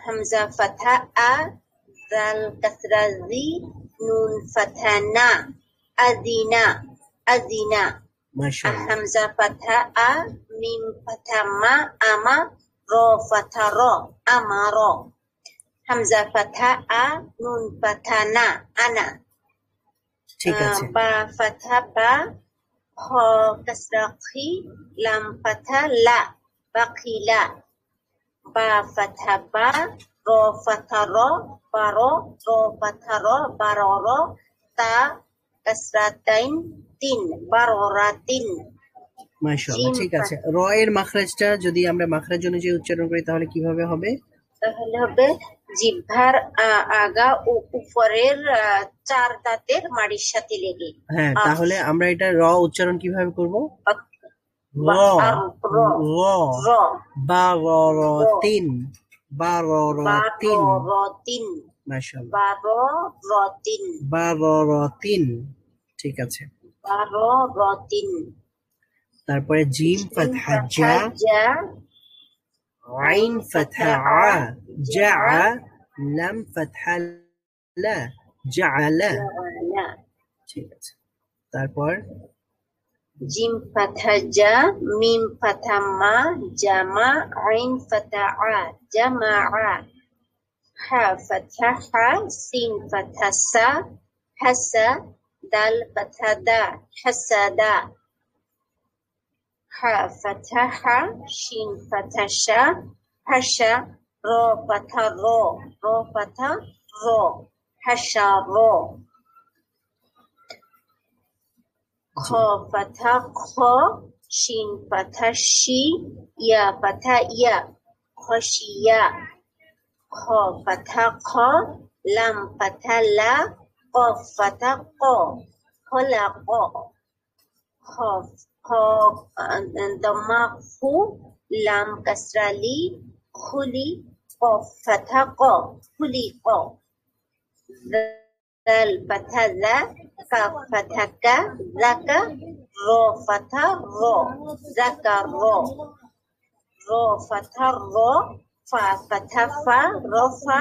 হামজা ফাথা আ, জাল কাসরা জি, নুন ফাথা না, আদিনা, আদিনা। মাশাআল্লাহ, হামজা ফাথা আ, মিম ফাথা মা, আমা, র ফাথা র, আমার। হামজা ফাথা আ, নুন ফাথা না, আনা। ঠিক আছে। বা ফাথা বা, খ কাসরা খি, লাম ফাথা লা, বাকিলা। বা ফাথা বা, র ফাথা র, বারো, র ফাথা র, বারর। তা কাসরাতাইন তিন, বাররাতিন। মাশাআল্লাহ, জিম ঠিক আছে। র এর মাখরাজটা যদি আমরা মাখরাজ অনুযায়ী উচ্চারণ করি তাহলে কিভাবে হবে? তাহলে হবে জিহ্বার আগা ও উপরের চার দাঁতের মাড়ির সাথে লেগে। হ্যাঁ, আহ, তাহলে আমরা এটা র উচ্চারণ কিভাবে করব? র, বা আর র, র, র, র, বাররতিন, বাররতিন। বাররতিন, মাশাআল্লাহ, বাররতিন, বাররতিন। ঠিক আছে। বাররতিন। তারপরে জিম জিম ফাতহা ফাথা জা, জা, আইন আইন ফাথা ফাতহা আ, আ, জা, জা, লাম ফাতহা লা, জাআলা। জাআলা। ঠিক আছে। তারপর জিম ফাথা জা, মিম ফাথা মা, জামা, আইন ফাথা আ, জামা। হা ফাথা হা, সিন ফাথা সা, হাসা, দাল ফাথা দা, হাসাদা। হা ফাথা হা, শিন ফাথা শা, হাসা, র ফাথা র, র ফাথা র, হাসা র। খ জি, ফাথা খ, শিন ফাথা শি, ইয়া ফাথা ইয়া, খশিয়া। খ ফাথা খ, লাম ফাথা লা, কফ ফাথা ক, খলাক। খ খ দম্মা ফু, লাম কাসরা লি, খুলি, কফ ফাথা ক, খুলি ক। জাল ফাথা জা, কাফ ফাথা কা, জাকা, র ফাথা র, জাকা র। র ফাথা র, ফা ফাথা ফা, রফা,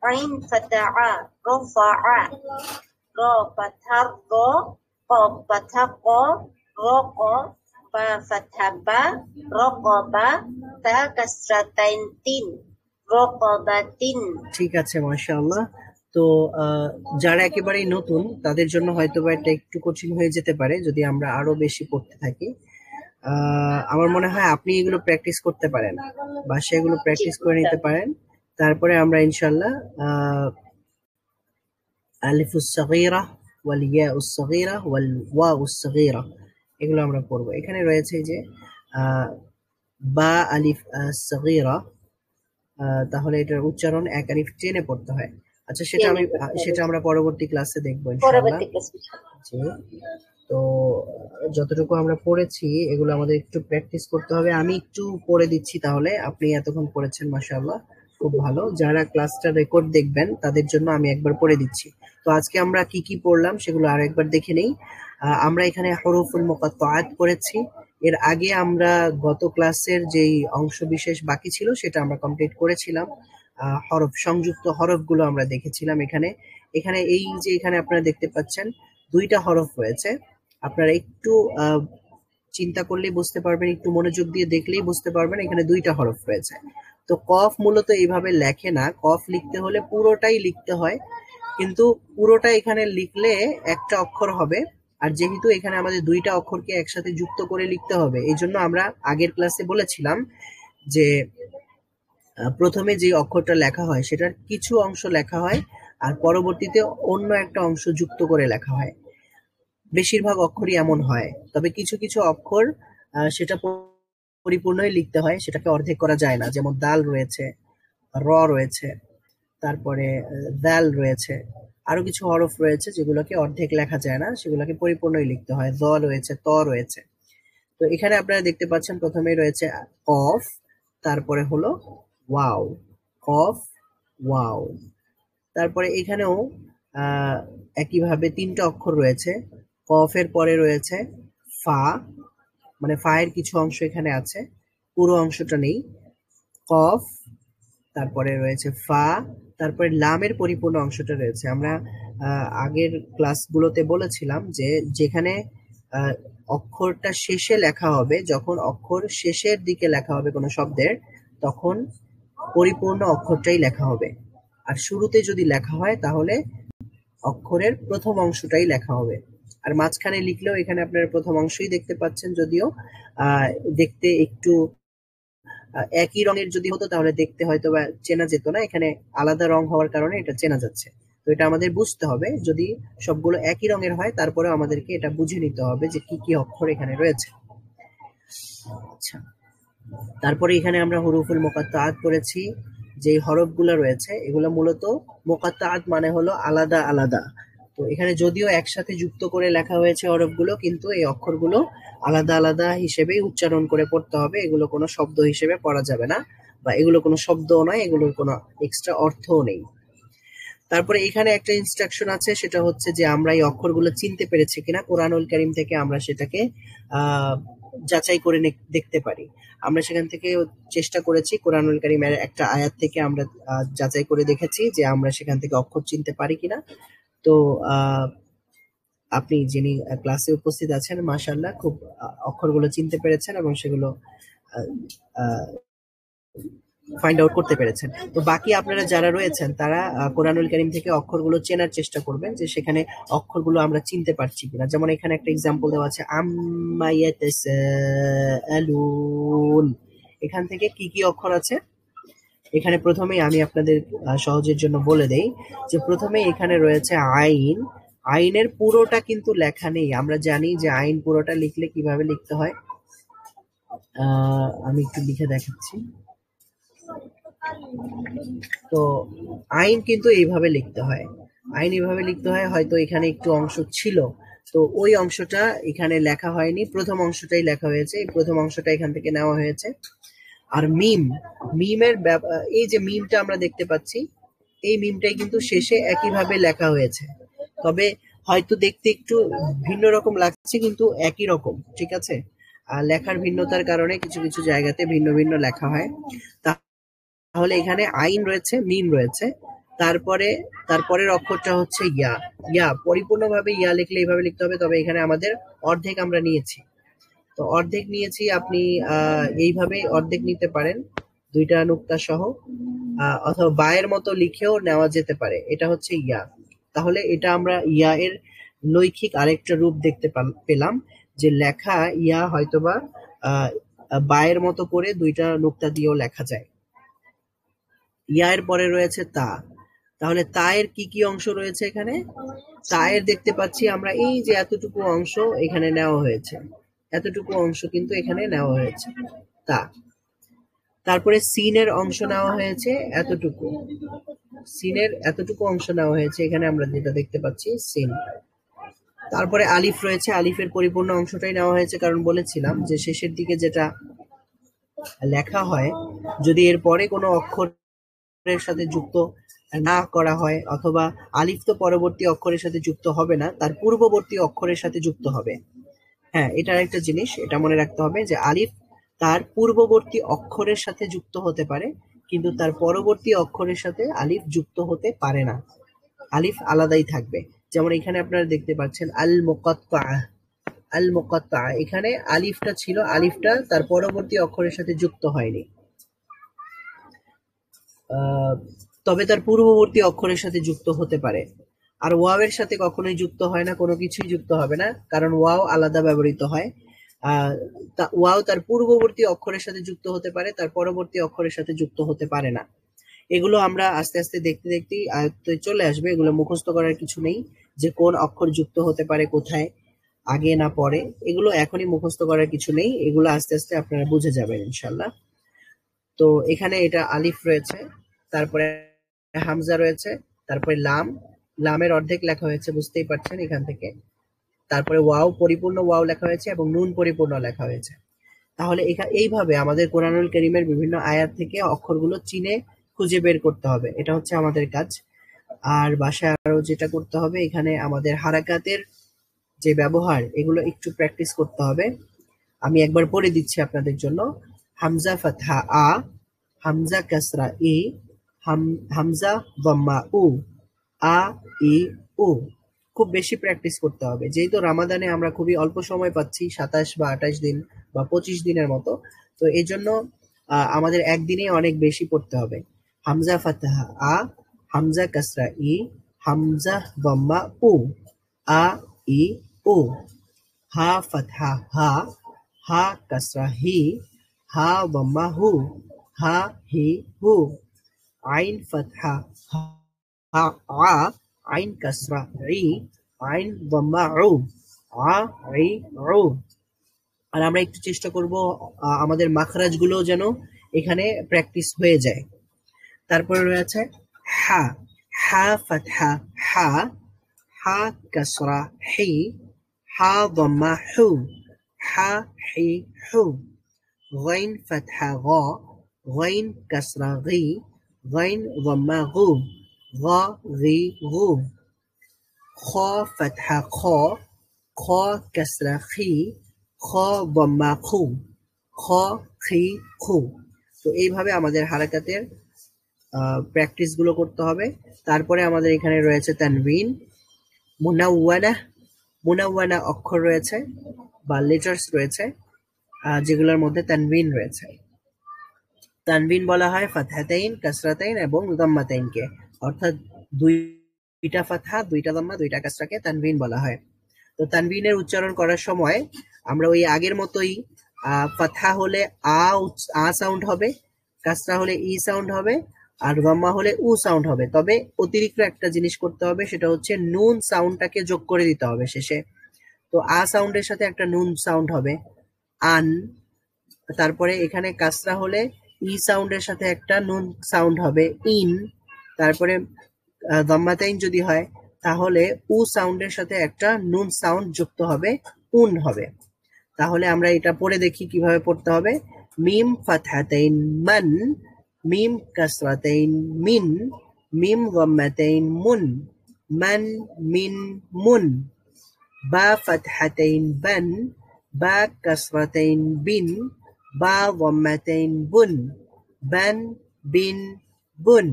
আইন ফাথা আ, রফা আ। র ফাথা র, কফ ফাথা ক, রক, বা ফাথা বা, রকবা। তা কাসরাতাইন তিন, রকবাতিন। ঠিক আছে, মাশাআল্লাহ। তো যারা একেবারেই নতুন তাদের জন্য হয়তোবা এটা একটু কঠিন হয়ে যেতে পারে যদি আমরা আরো বেশি পড়তে থাকি। আমার মনে হয় আপনি এগুলো প্র্যাকটিস করতে পারেন, বাসায় এগুলো জি প্র্যাকটিস করে করতে নিতে হবে। পারেন। তারপরে আমরা ইনশাল্লাহ আলিফুস সাগীরা ওয়াল ইয়াউস সাগীরা ওয়াল ওয়াউস সাগীরা এগুলো আমরা পড়বো। এখানে রয়েছে যে আহ, বা আলিফ সাগীরা, তাহলে এটার উচ্চারণ এক আলিফ টেনে পড়তে হয়। আচ্ছা, সেটা আমরা পরবর্তী ক্লাসে দেখবো ইনশাআল্লাহ। পরবর্তী ক্লাস। জি। তো যতটুকু আমরা পড়েছি এগুলো আমাদের একটু প্র্যাকটিস করতে হবে। আমি একটু পড়ে দিচ্ছি, তাহলে আপনি এতক্ষণ পড়েছেন মাশাআল্লাহ, খুব ভালো। যারা ক্লাসটা রেকর্ড দেখবেন তাদের জন্য আমি একবার পড়ে দিচ্ছি। তো আজকে আমরা কি কি পড়লাম সেগুলো আরো একবার দেখে নেই। আমরা এখানে হরফুল মুকাত্তাআত পড়েছি। এর আগে আমরা গত ক্লাসের যেই অংশ বিশেষ বাকি ছিল সেটা আমরা কমপ্লিট করেছিলাম। সংযুক্ত হরফগুলো আমরা দেখেছিলাম। এখানে এই যে এখানে আপনারা দেখতে পাচ্ছেন দুইটা হরফ রয়েছে। আপনারা একটু চিন্তা করলেই বুঝতে পারবেন, একটু মনোযোগ দিয়ে দেখলেই বুঝতে পারবেন এখানে দুইটা হরফ রয়েছে। তো কফ মূলত এইভাবে লেখে না, কফ লিখতে হলে পুরোটাই লিখতে হয়, কিন্তু পুরোটা এখানে লিখলে একটা অক্ষর হবে। আর যেহেতু এখানে আমাদের দুইটা অক্ষরকে একসাথে যুক্ত করে লিখতে হবে, এই জন্য আমরা আগের ক্লাসে বলেছিলাম যে প্রথমে যে অক্ষরটা লেখা হয় সেটার কিছু অংশ লেখা হয় আর পরবর্তীতে অন্য একটা অংশ যুক্ত করে লেখা হয়। বেশিরভাগ অক্ষরই এমন হয়, তবে কিছু কিছু অক্ষর সেটা পরিপূর্ণই লিখতে হয়, সেটাকে অর্ধেক করা যায় না। যেমন দাল রয়েছে, র রয়েছে, তারপরে দাল রয়েছে, আরো কিছু হরফ রয়েছে যেগুলোকে অর্ধেক লেখা যায় না, সেগুলোকে পরিপূর্ণই লিখতে হয়। দ রয়েছে, ত রয়েছে। তো এখানে আপনারা দেখতে পাচ্ছেন প্রথমেই রয়েছে কফ, তারপরে হলো ওয়াও, কফ ওয়াও। তারপরে এখানেও একইভাবে তিনটা অক্ষর রয়েছে। কফের পরে রয়েছে ফা, মানে ফা এর কিছু অংশ এখানে আছে, পুরো অংশটা নেই। কফ, তারপরে রয়েছে ফা, তারপরে লামের পরিপূর্ণ অংশটা রয়েছে। আমরা আগের ক্লাসগুলোতে বলেছিলাম যে যেখানে অক্ষরটা শেষে লেখা হবে, যখন অক্ষর শেষের দিকে লেখা হবে কোনো শব্দের, তখন পরিপূর্ণ অক্ষরটাই লেখা হবে। আর শুরুতে যদি লেখা হয় তাহলে অক্ষরের প্রথম অংশটাই লেখা হবে। আর মাঝখানে লিখলেও এখানে আপনারা প্রথম অংশই দেখতে পাচ্ছেন, যদিও দেখতে একটু একই রঙের যদি হতো তাহলে দেখতে হয়তো বা চেনা যেত না, এখানে আলাদা রং হওয়ার কারণে এটা চেনা যাচ্ছে। তো এটা আমাদের বুঝতে হবে, যদি সবগুলো একই রঙের হয় তারপরে আমাদেরকে এটা বুঝে নিতে হবে যে কি কি অক্ষর এখানে রয়েছে। আচ্ছা, তারপরে এখানে আমরা হুরুফুল মুকাত্তাআত পড়েছি। যে হরফগুলো রয়েছে এগুলো মূলত মুকাত্তাআত মানে হলো আলাদা আলাদা। তো এখানে যদিও একসাথে যুক্ত করে লেখা হয়েছে হরফগুলো, কিন্তু এই অক্ষরগুলো আলাদা আলাদা হিসেবেই উচ্চারণ করে পড়তে হবে। এগুলো কোনো শব্দ হিসেবে পড়া যাবে না, বা এগুলো কোনো শব্দও নয়, এগুলোর কোনো এক্সট্রা অর্থও নেই। তারপরে এখানে একটা ইনস্ট্রাকশন আছে, সেটা হচ্ছে যে আমরা এই অক্ষরগুলো চিনতে পেরেছি কিনা কোরআনুল কারীম থেকে আমরা সেটাকে যাচাই করে দেখতে পারি। আমরা সেখান থেকে চেষ্টা করেছি, কোরআনুল কারীমের একটা আয়াত থেকে আমরা যাচাই করে দেখেছি যে আমরা সেখান থেকে অক্ষর চিনতে পারি কিনা। তো আপনি যিনি ক্লাসে উপস্থিত আছেন মাশাআল্লাহ খুব অক্ষরগুলো চিনতে পেরেছেন এবং সেগুলো ফাইন্ড আউট করতে পেরেছেন। তো বাকি আপনারা যারা রয়েছেন তারা কোরআনুল কারীম থেকে অক্ষরগুলো চেনার চেষ্টা করবেন যে সেখানে অক্ষরগুলো আমরা চিনতে পারছি কিনা। যেমন এখানে একটা এক্সাম্পল দেওয়া আছে, আম্মা ইয়াতাসাআলুন। এখান থেকে কি কি অক্ষর আছে? এখানে প্রথমেই আমি আপনাদের সহজের জন্য বলে দেই যে প্রথমে এখানে রয়েছে আইন। আইনের পুরোটা কিন্তু লেখা নেই। আমরা জানি যে আইন পুরোটা লিখলে কিভাবে লিখতে হয়। আমি একটু লিখে দেখাচ্ছি। তো আইন কিন্তু এইভাবে লিখতে হয়, আইন এইভাবে লিখতে হয়। হয়তো এখানে একটু অংশ ছিল, তো ওই অংশটা এখানে লেখা হয়নি, প্রথম অংশটাই লেখা হয়েছে, এই প্রথম অংশটা এখান থেকে নেওয়া হয়েছে। আর মিমের এই যে মিমটা আমরা দেখতে পাচ্ছি, এই মিমটাই কিন্তু শেষে একইভাবে লেখা হয়েছে, তবে হয়তো দেখতে একটু ভিন্ন রকম লাগছে, কিন্তু একই রকম, ঠিক আছে। লেখার ভিন্নতার কারণে কিছু কিছু জায়গাতে ভিন্ন ভিন্ন লেখা হয়। তাহলে এখানে আইন রয়েছে, মিম রয়েছে, তারপরের অক্ষরটা হচ্ছে ইয়া। ইয়া পরিপূর্ণভাবে ইয়া লিখলে এইভাবে লিখতে হবে, তবে এখানে আমাদের অর্ধেক আমরা নিয়েছি। তো অর্ধেক নিয়েছি, আপনি এইভাবে অর্ধেক নিতে পারেন দুইটা নুক্তা সহ, অথবা বায়ের মতো লিখেও নেওয়া যেতে পারে। এটা হচ্ছে ইয়া। তাহলে এটা আমরা ইয়া এর লৈখিক আরেকটা রূপ দেখতে পেলাম, যে লেখা ইয়া হয়তোবা বায়ের মতো করে দুইটা নুক্তা দিয়েও লেখা যায়। ইয়া এর পরে রয়েছে তা। তাহলে তা এর কি কি অংশ রয়েছে এখানে? তা এর দেখতে পাচ্ছি আমরা এই যে এতটুকু অংশ এখানে নেওয়া হয়েছে, এতটুকু অংশ কিন্তু এখানে নেওয়া হয়েছে তা। তারপরে সিনের অংশ নেওয়া হয়েছে এতটুকু, সিনের এতটুকু অংশ নেওয়া হয়েছে, এখানে আমরা যেটা দেখতে পাচ্ছি সিন। তারপরে আলিফ রয়েছে, আলিফের পরিপূর্ণ অংশটাই নেওয়া হয়েছে, কারণ বলেছিলাম যে শেষের দিকে যেটা লেখা হয় যদি এর পরে কোনো অক্ষরের সাথে যুক্ত না করা হয়, অথবা আলিফ তো পরবর্তী অক্ষরের সাথে যুক্ত হবে না, তার পূর্ববর্তী অক্ষরের সাথে যুক্ত হবে। হ্যাঁ, এটার একটা জিনিস এটা মনে রাখতে হবে যে আলিফ তার পূর্ববর্তী অক্ষরের সাথে যুক্ত হতে পারে, কিন্তু তার পরবর্তী অক্ষরের সাথে আলিফ যুক্ত হতে পারে না, আলিফ আলাদাই থাকবে। যেমন এখানে আপনারা দেখতে পাচ্ছেন আল মুকাত্তাআ, আল মুকাত্তাআ, এখানে আলিফটা ছিল, আলিফটা তার পরবর্তী অক্ষরের সাথে যুক্ত হয়নি, তবে তার পূর্ববর্তী অক্ষরের সাথে যুক্ত হতে পারে। আর ওয়াও এর সাথে কখনোই যুক্ত হয় না, কোনো কিছুই যুক্ত হবে না, কারণ ওয়াও আলাদা ব্যবহৃত হয়। ওয়াও তার পূর্ববর্তী অক্ষরের সাথে যুক্ত হতে পারে, তার পরবর্তী অক্ষরের সাথে যুক্ত হতে পারে না। এগুলো আমরা আস্তে আস্তে দেখতে দেখতেই আয়ত্তে চলে আসবে, এগুলো মুখস্থ করার কিছু নেই যে কোন অক্ষর যুক্ত হতে পারে কোথায়, আগে না পরে, এগুলো এখনই মুখস্থ করার কিছু নেই, এগুলো আস্তে আস্তে আপনারা বুঝে যাবেন ইনশাল্লাহ। তো এখানে এটা আলিফ রয়েছে, তারপরে হামজা রয়েছে, তারপরে লাম, লামের অর্ধেক লেখা হয়েছে বুঝতেই পারছেন এখান থেকে, তারপরে ওয়াও, পরিপূর্ণ ওয়াও লেখা হয়েছে, এবং নুন পরিপূর্ণ লেখা হয়েছে। তাহলে এইভাবে আমাদের কোরআনুল কারীমের বিভিন্ন আয়াত থেকে অক্ষরগুলো চিনে খুঁজে বের করতে হবে, এটা হচ্ছে আমাদের কাজ। আর বাসায় আরো যেটা করতে হবে, এখানে আমাদের হারাকাতের যে ব্যবহার এগুলো একটু প্র্যাকটিস করতে হবে। আমি একবার পড়ে দিচ্ছি আপনাদের জন্য। হামজা ফাতহা আ, হামজা কাসরা ই, হামজা দম্মা উ, আ ই উ। খুব বেশি প্র্যাকটিস করতে হবে, যেহেতু রামাদানে আমরা খুবই অল্প সময় পাচ্ছি, 27 বা 28 দিন বা 25 দিনের মতো, তো এই জন্য আমাদের একদিনে অনেক বেশি পড়তে হবে। হামজা ফাতহা আ, হামজা কাসরা ই, হামজা দম্মা উ, আ ই উ। হা ফাতহা হা, হা কাসরা হি, হা দম্মা হু, হা হি হু। আইন ফাতহা হা আ, আইন কাসরা ই, আইন দম্মা উ, আ ই উ। আর আমরা একটু চেষ্টা করব আমাদের মাখরাজ গুলো যেন এখানে প্র্যাকটিস হয়ে যায়। তারপরে রয়েছে হা, হা ফাতহা হা, হা কাসরা হি, হা দম্মা হু, হা হি হু। غين فتحة غا، غين كسرة غي، غين ضمة غو، غا غي غو. خا فتحة خا، خا كسرة خي، خا ضمة خو، خا خي خو. তো এইভাবে আমাদের হারাকাতের প্র্যাকটিস গুলো করতে হবে। তারপরে আমাদের এখানে রয়েছে তানবিন, মুনাওয়ানা, মুনাওয়ানা অক্ষর রয়েছে বা লেটার্স রয়েছে, যেগুলোর মধ্যে তানবিন রয়েছে। তানবিন বলা হয় ফাতহাতাইন, কাসরাতাইন এবং দাম্মাতাইনকে, অর্থাৎ দুইটা ফাতহা, দুইটা দাম্মা, দুইটা কাসরাকে তানবিন বলা হয়। তো তানবিনের উচ্চারণ করার সময় আমরা ওই আগের মতোই ফাতহা হলে আ সাউন্ড হবে, কাসরা হলে ই সাউন্ড হবে, আর দাম্মা হলে উ সাউন্ড হবে। তবে অতিরিক্ত একটা জিনিস করতে হবে, সেটা হচ্ছে নুন সাউন্ডটাকে যোগ করে দিতে হবে শেষে। তো আ সাউন্ডের সাথে একটা নুন সাউন্ড হবে, আন। তারপরে এখানে কাসরা হলে ই সাউন্ডের সাথে একটা নুন সাউন্ড হবে, ইন। তারপরে দাম্মাতাইন যদি হয় তাহলে উ সাউন্ডের সাথে একটা নুন সাউন্ড যুক্ত হবে, উন হবে। তাহলে আমরা এটা পড়ে দেখি কিভাবে পড়তে হবে। মিম ফাতহাতাইন মান, মিম কাসরাতাইন মিন, মিম দাম্মাতাইন মুন, মান মিন মুন। বা ফাতহাতাইন বান, বা কাসরাতাইন বিন, বা দাম্মাতাইন বুন, বান বিন বুন।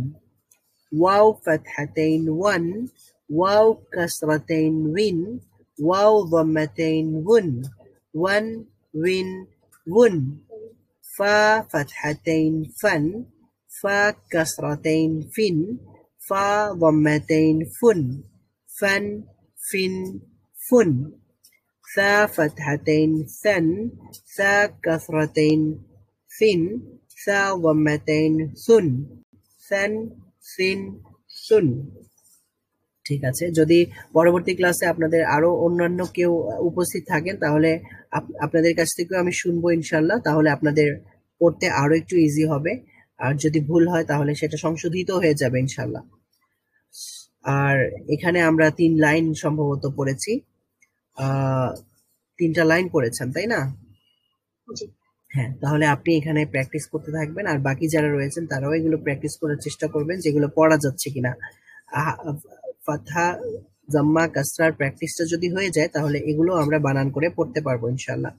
ওয়াও ফাতহাতাইন ওয়ান, ওয়াও কাসরাতাইন উইন, ওয়াও দাম্মাতাইন উন, ওয়ান উইন উন। ফা ফাতহাতাইন ফান, ফা কাসরাতাইন ফিন, ফা দাম্মাতাইন ফুন, ফান ফিন ফুন। ثا فتحتين ثن، ثا كسرتين ثن، ثا ضمتين ثن، ثن ثن ثن। ঠিক আছে, যদি পরবর্তী ক্লাসে আপনাদের আরো অন্যান্য কেউ উপস্থিত থাকেন তাহলে আপনাদের কাছ থেকেও আমি শুনবো ইনশাল্লাহ, তাহলে আপনাদের পড়তে আরো একটু ইজি হবে। আর যদি ভুল হয় তাহলে সেটা সংশোধিত হয়ে যাবে ইনশাল্লাহ। আর এখানে আমরা 3 লাইন সম্ভবত পড়েছি। 3টা লাইন পড়েছেন, তাই না? জি। হ্যাঁ, তাহলে আপনি এখানে প্র্যাকটিস করতে থাকবেন, আর বাকি যারা রয়েছেন তারাও এগুলো প্র্যাকটিস করার চেষ্টা করবেন যেগুলো পড়া যাচ্ছে কিনা। ফাথা, জাম্মা, কাসরার প্র্যাকটিসটা যদি হয়ে যায় তাহলে এগুলো আমরা বানান করে পড়তে পারবো ইনশাল্লাহ।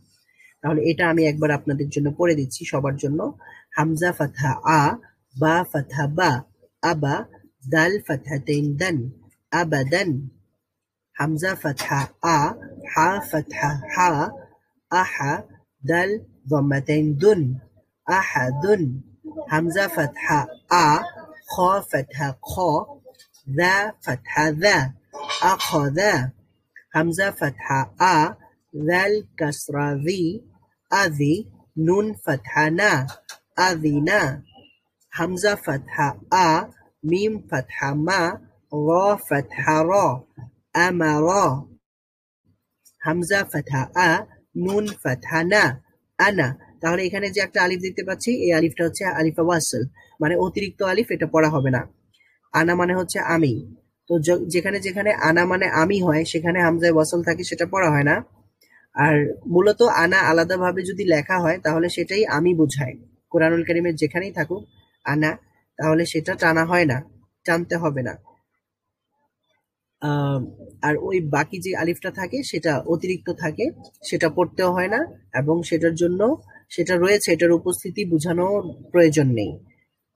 তাহলে এটা আমি একবার আপনাদের জন্য পড়ে দিচ্ছি সবার জন্য। হামজা ফাথা আ, বা ফাথা বা, আবা, দাল ফাথাতাইন দান, আবাদান। হামজা ফাথা আ, হা ফাথা হা, আহা, দাল ضمتين دن، أحدن. همزة فتحة أ، خا فتحة خا، ذا فتحة ذا، أخذ. همزة فتحة أ، ذال كسرة ذي، أذي، نون فتحة نا، أذنا. همزة فتحة أ، ميم فتحة ما، را فتحة را، أمرا. হামজা ফাথা আ, নুন ফাথা না, আনা। তাহলে এখানে যে একটা আলিফ দেখতে পাচ্ছি, এই আলিফটা হচ্ছে আলিফা ওয়াসল, মানে অতিরিক্ত আলিফ, এটা পড়া হবে না। আনা মানে হচ্ছে আমি। তো যেখানে যেখানে আনা মানে আমি হয় সেখানে হামজায় ওয়াসল থাকে, সেটা পড়া হয় না। আর মূলত আনা আলাদাভাবে যদি লেখা হয় তাহলে সেটাই আমি বোঝায়। কোরআনুল কারীমের যেখানেই থাকুক আনা, তাহলে সেটা টানা হয় না, টানতে হবে না। আর ওই বাকি যে আলিফটা থাকে সেটা অতিরিক্ত থাকে, সেটা পড়তেও হয় না, এবং সেটার জন্য সেটা রয়েছে, এটার উপস্থিতি বোঝানোর প্রয়োজন নেই।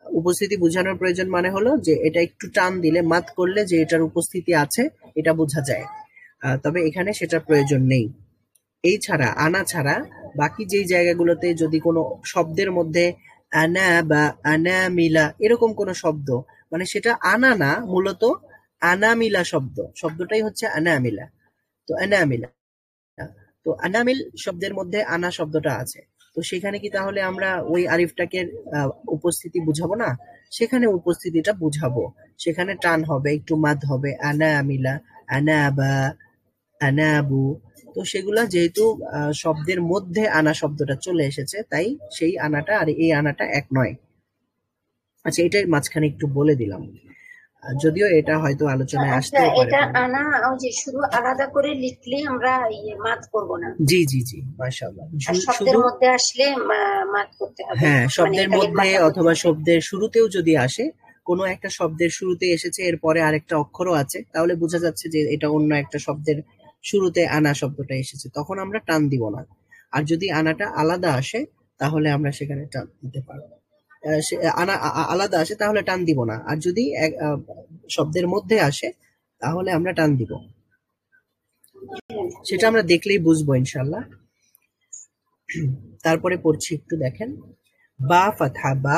উপস্থিতি বোঝানোর প্রয়োজন মানে হলো যে এটা একটু টান দিলে, মাত করলে যে এটার উপস্থিতি আছে এটা বোঝা যায়। তবে এখানে সেটার প্রয়োজন নেই। এই ছাড়া, আনা ছাড়া বাকি যেই জায়গাগুলোতে যদি কোনো শব্দের মধ্যে আনা বা আনা মিলা এরকম কোনো শব্দ, মানে সেটা আনা না, মূলত আনামিলা শব্দটাই হচ্ছে আনামিলা। তো আনামিলা, তো আনামিল শব্দের মধ্যে আনা শব্দটা আছে। তো সেখানে কি তাহলে আমরা ওই আলিফটাকে উপস্থিতি বুঝাবো না? সেখানে উপস্থিতিটা বুঝাবো। সেখানে টান হবে, একটু মাদ হবে, আনামিলা, আনাবা, আনাবু। তো সেগুলা যেহেতু শব্দের মধ্যে আনা শব্দটা চলে এসেছে, তাই সেই আনাটা আর এই আনাটা এক নয়। আচ্ছা, এটাই মাঝখানে একটু বলে দিলাম, যদিও এটা হয়তো আলোচনায় আচ্ছা, আসতেও পারে। এটা আনা ওই যে শুধু আলাদা করে লিখলে আমরা মাত করব না, জি জি জি, মাশাআল্লাহ। আর শব্দের শুধু মধ্যে আসলে মাত করতে হবে। হ্যাঁ, মানে শব্দের এটা মধ্যে লেখাটা করতে অথবা হবে। শব্দের শুরুতেও যদি আসে, কোনো একটা শব্দের শুরুতে এসেছে, এরপরে আরেকটা অক্ষরও আছে, তাহলে বোঝা যাচ্ছে যে এটা অন্য একটা শব্দের শুরুতে আনা শব্দটা এসেছে, তখন আমরা টান দিব না। আর যদি আনাটা আলাদা আসে তাহলে আমরা সেখানে টান দিতে পারবো। আনা আলাদা আসে তাহলে টান দিব না, আর যদি শব্দের মধ্যে আসে তাহলে আমরা টান দিব। সেটা আমরা দেখলেই বুঝবো ইনশাল্লাহ। তারপরে পড়ছি, একটু দেখেন। বা ফাতহা বা,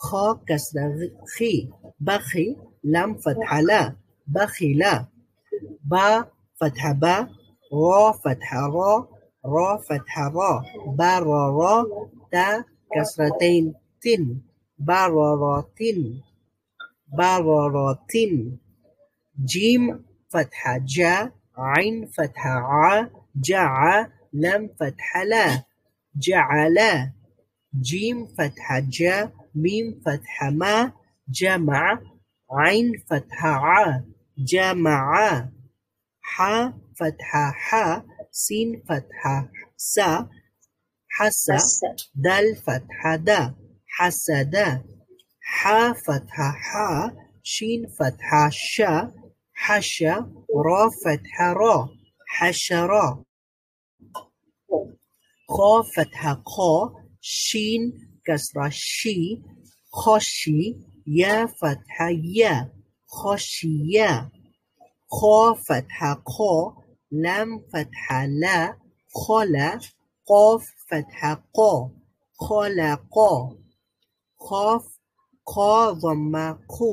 খ কাসরা খি, বাখি, লাম ফাতহা লা, বাখিলা। বা ফাতহা বা, র ফাতহা র, র ফাতহা র, বা র র, তা কাসরাতাইন তিন, বা র র তিন, বা র র তিন। জিম ফাতহা জা, আইন ফাতহা আ, জা, লাম ফাতহা লা, জাআলা। جيم فتحة جا، ميم فتحة ما، جمع. عين فتحة ع، جمع. ح فتحة ح، سين فتحة سا، حسا. دال فتحة دا، حسدا. ح فتحة ح، شين فتحة شا، حشا. را فتحة را، حشرا. خا فتحة خا، شين كسرة شي، خشي. يا فتحة يا، خشيا. خا فتحة خا، لام فتحة لا، خلا. قاف فتحة قا، خلقا. خاف خا ضمة خو،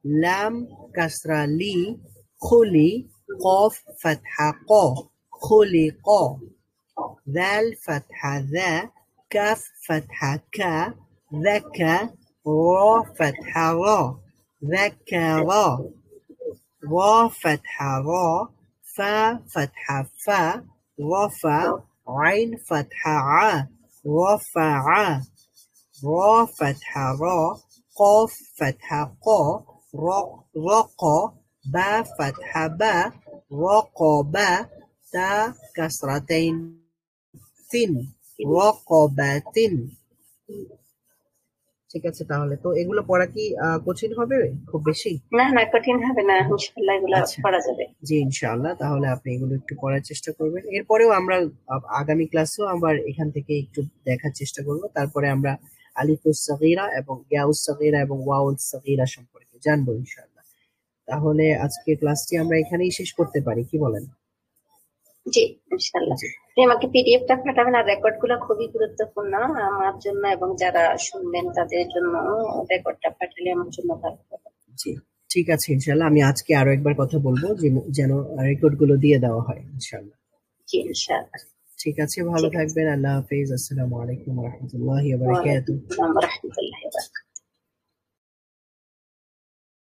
لام كسرة لي، خلي. قاف فتحة قا، خلقا. ذال فتحة ذا، كاف فتحة كا، ذكى. را فتحة را، ذكرا. را فتحة را، فا فتحة فا، رفع. عين فتحة ع، رفع. را فتحة را قاف فتحة قا رقا با فتحة با رقبة تا كسرتين তিন রকবাতিন। ঠিক আছে, তাহলে তো এগুলো পড়া কি কঠিন হবে খুব বেশি? না না, কঠিন হবে না, ইনশাআল্লাহ এগুলো আচ্ছা। পড়া যাবে। জি ইনশাআল্লাহ, তাহলে আপনি এগুলো একটু পড়ার চেষ্টা করবেন। এরপরেও আমরা আগামী ক্লাসেও আবার এখান থেকে একটু দেখার চেষ্টা করব। তারপরে আমরা আলিফুস সাগীরা এবং ইয়াউস সাগীরা এবং ওয়াউস সাগীরা সম্পর্কে জানবো ইনশাআল্লাহ। তাহলে আজকে ক্লাসটি আমরা এখানেই শেষ করতে পারি, কি বলেন? জি ইনশাআল্লাহ। জি আপনি আমাকে পিডিএফটা পাঠাবেন, আর রেকর্ডগুলো খুবই গুরুত্বপূর্ণ আমার জন্য এবং যারা শুনবেন তাদের জন্য। রেকর্ডটা পাঠালে আমার জন্য ভালো হবে। জি ঠিক আছে ইনশাআল্লাহ, আমি আজকে আরো একবার কথা বলবো যে যেন রেকর্ড গুলো দিয়ে দেওয়া হয় ইনশাআল্লাহ। জি ইনশাআল্লাহ। ঠিক আছে, ভালো ঠিক আছে। থাকবেন। আল্লাহ হাফেজ। আসসালামু আলাইকুম ওয়া রাহমাতুল্লাহি ওয়া ওয়া বারাকাতুহু। আলাইকুম আসসালাম ওয়া রাহমাতুল্লাহি ওয়া বারাকাতুহু।